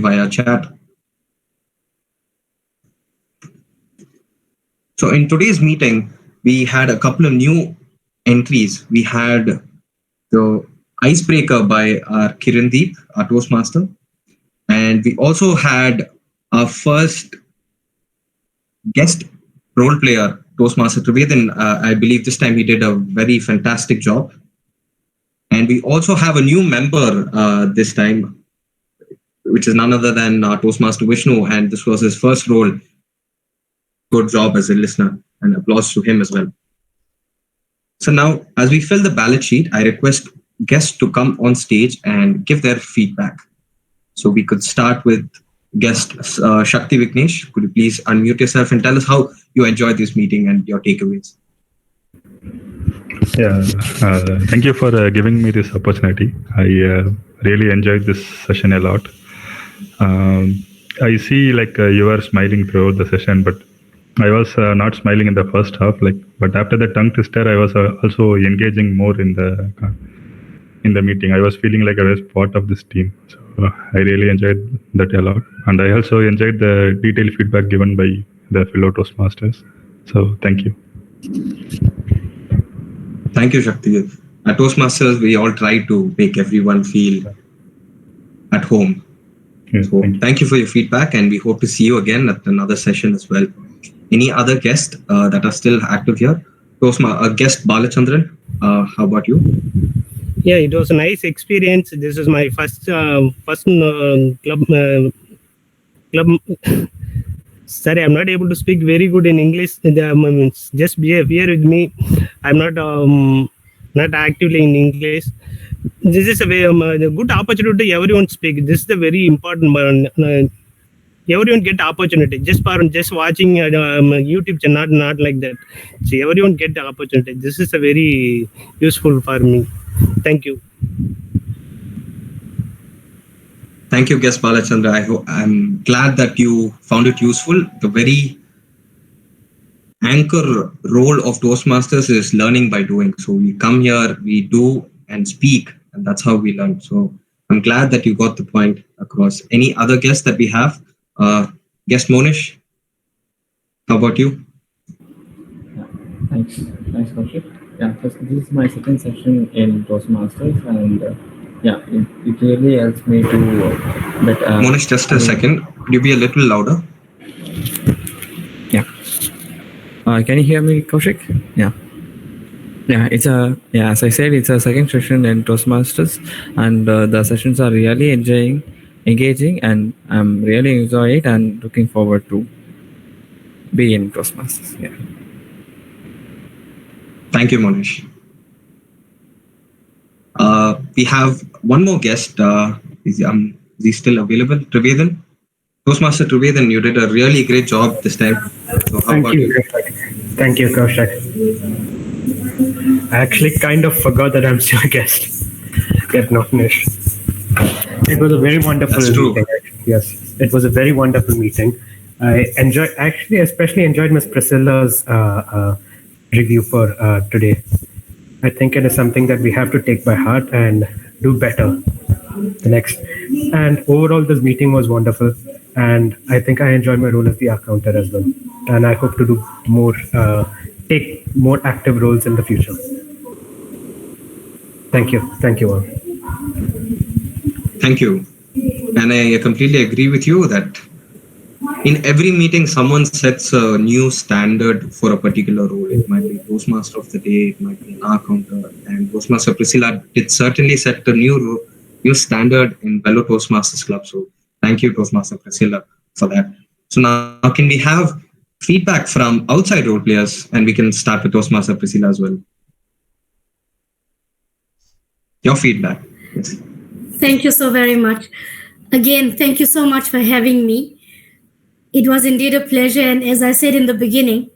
via chat. So in today's meeting, we had a couple of new entries. We had the icebreaker by our Kirandeep, our Toastmaster. And we also had our first guest role player, Toastmaster Trivedhan. I believe this time he did a very fantastic job. And we also have a new member this time, which is none other than Toastmaster Vishnu. And this was his first role. Good job as a listener, and applause to him as well. So now, as we fill the ballot sheet, I request guests to come on stage and give their feedback. So we could start with guest Shakti Vignesh. Could you please unmute yourself and tell us how you enjoyed this meeting and your takeaways? Yeah, thank you for giving me this opportunity. I really enjoyed this session a lot. I see you are smiling throughout the session, but I was not smiling in the first half. But after the tongue twister, I was also engaging more in the meeting. I was feeling like I was part of this team. So I really enjoyed that a lot, and I also enjoyed the detailed feedback given by the fellow Toastmasters. So thank you. Thank you, Shakti. At Toastmasters, we all try to make everyone feel at home. Yes, so thank you for your feedback, and we hope to see you again at another session as well. Any other guests that are still active here? Guest Balachandran, how about you? Yeah, it was a nice experience. This is my first club. Sorry, I'm not able to speak very good in English. Just bear with me. I'm not actively in English. This is a good opportunity to everyone speak. This is the very important one. Everyone get opportunity just watching YouTube channel, not like that. So everyone get the opportunity. This is a very useful for me. Thank you. Thank you, guest Balachandra. I'm glad that you found it useful. The very anchor role of Toastmasters is learning by doing. So we come here, we do and speak, and that's how we learn. So I'm glad that you got the point across. Any other guests that we have? Guest Monish, how about you? Thanks, Kaushik. Yeah, this is my second session in Toastmasters, and it really helps me to better. Monish, just a second. Could you be a little louder? Yeah. Can you hear me, Kaushik? Yeah. Yeah, as I said, it's a second session in Toastmasters, and the sessions are really engaging, and I'm really enjoying it and looking forward to be in Toastmasters. Yeah. Thank you, Monish. We have one more guest. Is he still available? Trivedhan? Toastmaster Trivedhan, you did a really great job this time. So how about you? Thank you, Kaushik. I actually kind of forgot that I'm still a guest. Yet not finished. It was a very wonderful meeting. Yes, it was a very wonderful meeting. I especially enjoyed Ms. Priscilla's review for today. I think it is something that we have to take by heart and do better the next. And overall, this meeting was wonderful. And I think I enjoyed my role as the accountant as well. And I hope to do more, take more active roles in the future. Thank you. Thank you all. Thank you. And I completely agree with you that in every meeting, someone sets a new standard for a particular role. It might be Toastmaster of the Day, it might be an accountant, and Toastmaster Priscilla did certainly set a new standard in fellow Toastmasters Club. So thank you, Toastmaster Priscilla, for that. So now can we have feedback from outside role players, and we can start with Toastmaster Priscilla as well. Your feedback. Yes. Thank you so very much. Again, thank you so much for having me. It was indeed a pleasure. And as I said in the beginning,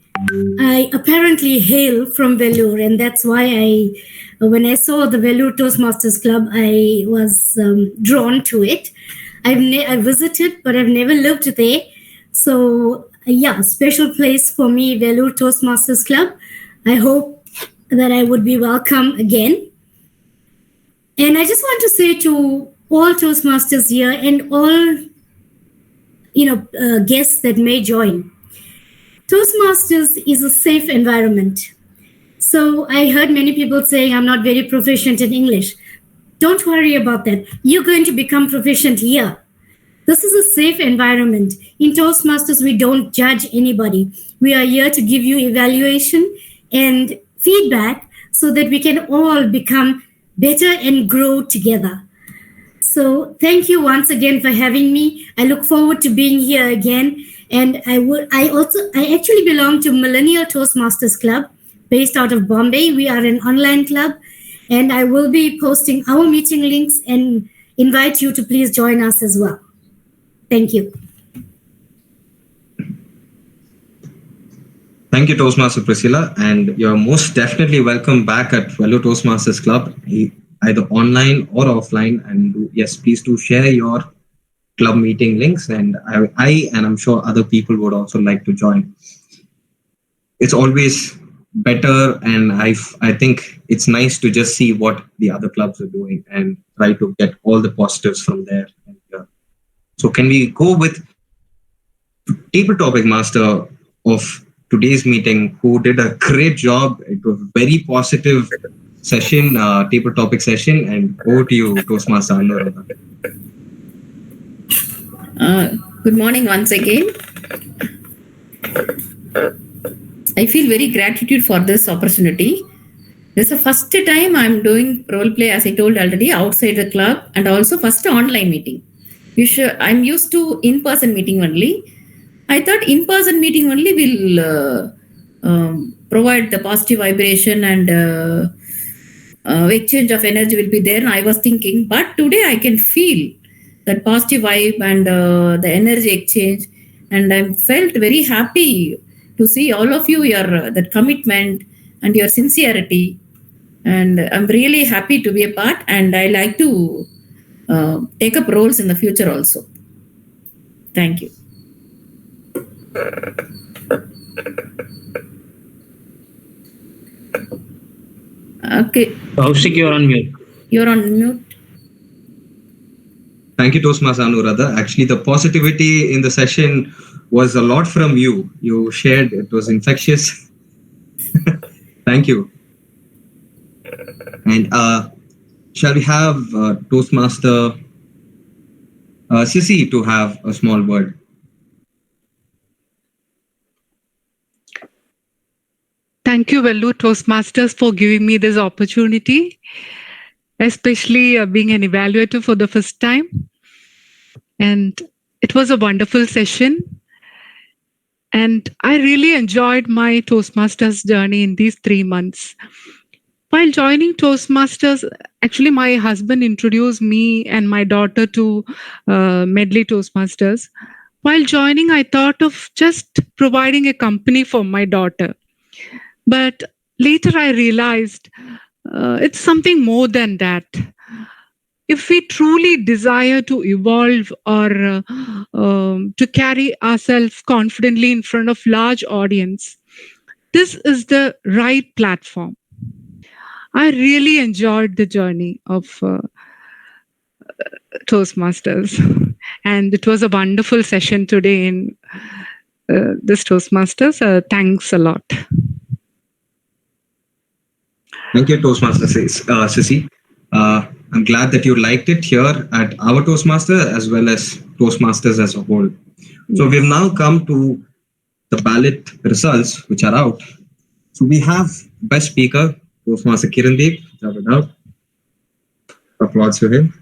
I apparently hail from Vellore. And that's why when I saw the Vellore Toastmasters Club, I was drawn to it. I visited, but I've never lived there. So yeah, special place for me, Vellore Toastmasters Club. I hope that I would be welcome again. And I just want to say to all Toastmasters here and all guests that may join, Toastmasters is a safe environment. So I heard many people saying I'm not very proficient in English. Don't worry about that. You're going to become proficient here. This is a safe environment. In Toastmasters, we don't judge anybody. We are here to give you evaluation and feedback so that we can all become better and grow together. So thank you once again for having me. I look forward to being here again. And I actually belong to Millennial Toastmasters Club based out of Bombay. We are an online club, and I will be posting our meeting links and invite you to please join us as well. Thank you. Thank you, Toastmaster Priscilla, and you're most definitely welcome back at Fellow Toastmasters Club, either online or offline. And yes, please do share your club meeting links, and I and I'm sure other people would also like to join. It's always better, and I think it's nice to just see what the other clubs are doing and try to get all the positives from there. So can we go with table topic master of today's meeting, who did a great job. It was a very positive session, table topic session, and over to you, Toastmaster Anuradha. Good morning once again. I feel very gratitude for this opportunity. This is the first time I'm doing role play, as I told already, outside the club, and also first online meeting. I'm used to in-person meeting only. I thought in-person meeting only will provide the positive vibration and exchange of energy will be there. And I was thinking, but today I can feel that positive vibe and the energy exchange, and I felt very happy to see all of you, your that commitment and your sincerity, and I'm really happy to be a part, and I like to take up roles in the future also. Thank you. Okay. Kaushik, you're on mute. You're on mute. Thank you, Toastmaster Anuradha. Actually, the positivity in the session was a lot from you. You shared, it was infectious. Thank you. And shall we have Toastmaster Sissy to have a small word? Thank you, Velu Toastmasters, for giving me this opportunity, especially being an evaluator for the first time. And it was a wonderful session. And I really enjoyed my Toastmasters journey in these 3 months. While joining Toastmasters, actually my husband introduced me and my daughter to Medley Toastmasters. While joining, I thought of just providing a company for my daughter. But later I realized it's something more than that. If we truly desire to evolve or to carry ourselves confidently in front of large audience, this is the right platform. I really enjoyed the journey of Toastmasters, and it was a wonderful session today in this Toastmasters. Thanks a lot. Thank you, Toastmaster Sissy. I'm glad that you liked it here at our Toastmaster as well as Toastmasters as a whole. So we've now come to the ballot results, which are out. So we have Best Speaker, Toastmaster Kirandeep, without applause to him.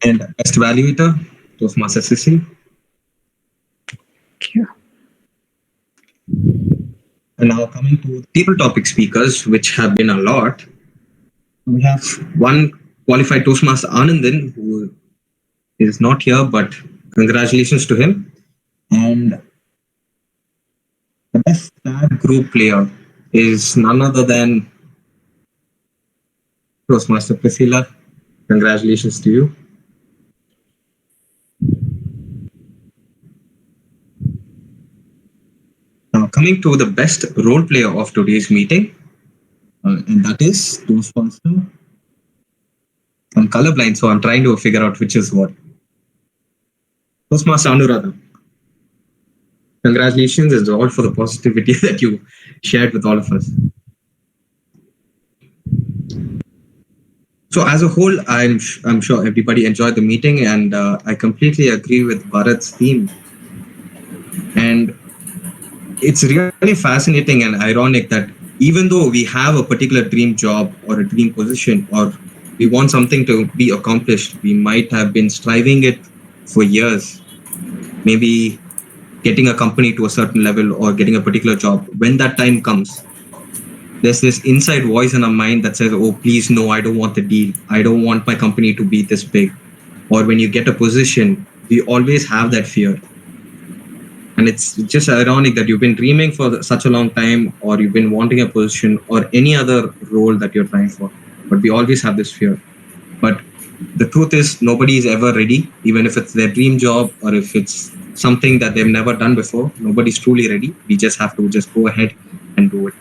And Best Evaluator, Toastmaster Sissy. Thank you. And now coming to people topic speakers, which have been a lot. We have one qualified Toastmaster, Anandan, who is not here, but congratulations to him. And the best tag group player is none other than Toastmaster Priscilla. Congratulations to you. Now coming to the best role player of today's meeting, and that is Toastmaster. I'm colorblind, so I'm trying to figure out which is what. Toastmaster Anuradha. Congratulations, it's all for the positivity that you shared with all of us. So as a whole, I'm sure everybody enjoyed the meeting, and I completely agree with Bharat's theme. And it's really fascinating and ironic that even though we have a particular dream job or a dream position, or we want something to be accomplished, we might have been striving it for years, maybe getting a company to a certain level or getting a particular job. When that time comes, there's this inside voice in our mind that says, oh, please, no, I don't want the deal. I don't want my company to be this big. Or when you get a position, we always have that fear. And it's just ironic that you've been dreaming for such a long time, or you've been wanting a position or any other role that you're trying for. But we always have this fear. But the truth is, nobody is ever ready, even if it's their dream job or if it's something that they've never done before. Nobody's truly ready. We just have to just go ahead and do it.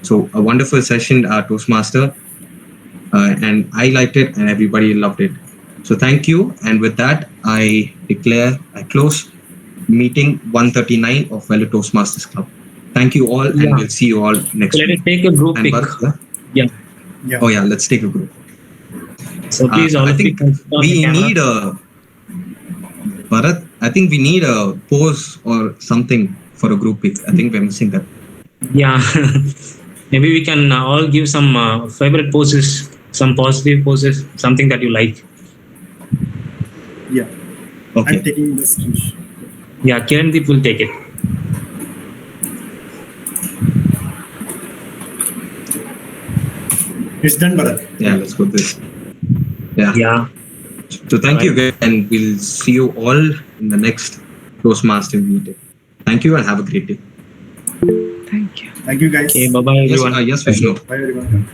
So a wonderful session, Toastmaster, and I liked it and everybody loved it. So thank you. And with that, I close meeting 139 of Fellow Toastmasters Club. Thank you all, and we'll see you all next week. Let us take a group pic. Yeah. Oh yeah, let's take a group. So please, all I think we need a Bharat. I think we need a pose or something for a group pic. I think we're missing that. Yeah. Maybe we can all give some favorite poses, some positive poses, something that you like. Yeah. Okay. I'm taking the screenshot. Yeah, Kirandeep will take it. It's done, Bharat. Yeah, let's go this. Yeah. Yeah. So thank you again, and we'll see you all in the next Toastmaster meeting. Thank you and have a great day. Thank you. Thank you, guys. Okay, bye-bye, Yes, everyone. yes, Vishnu. Bye, everyone.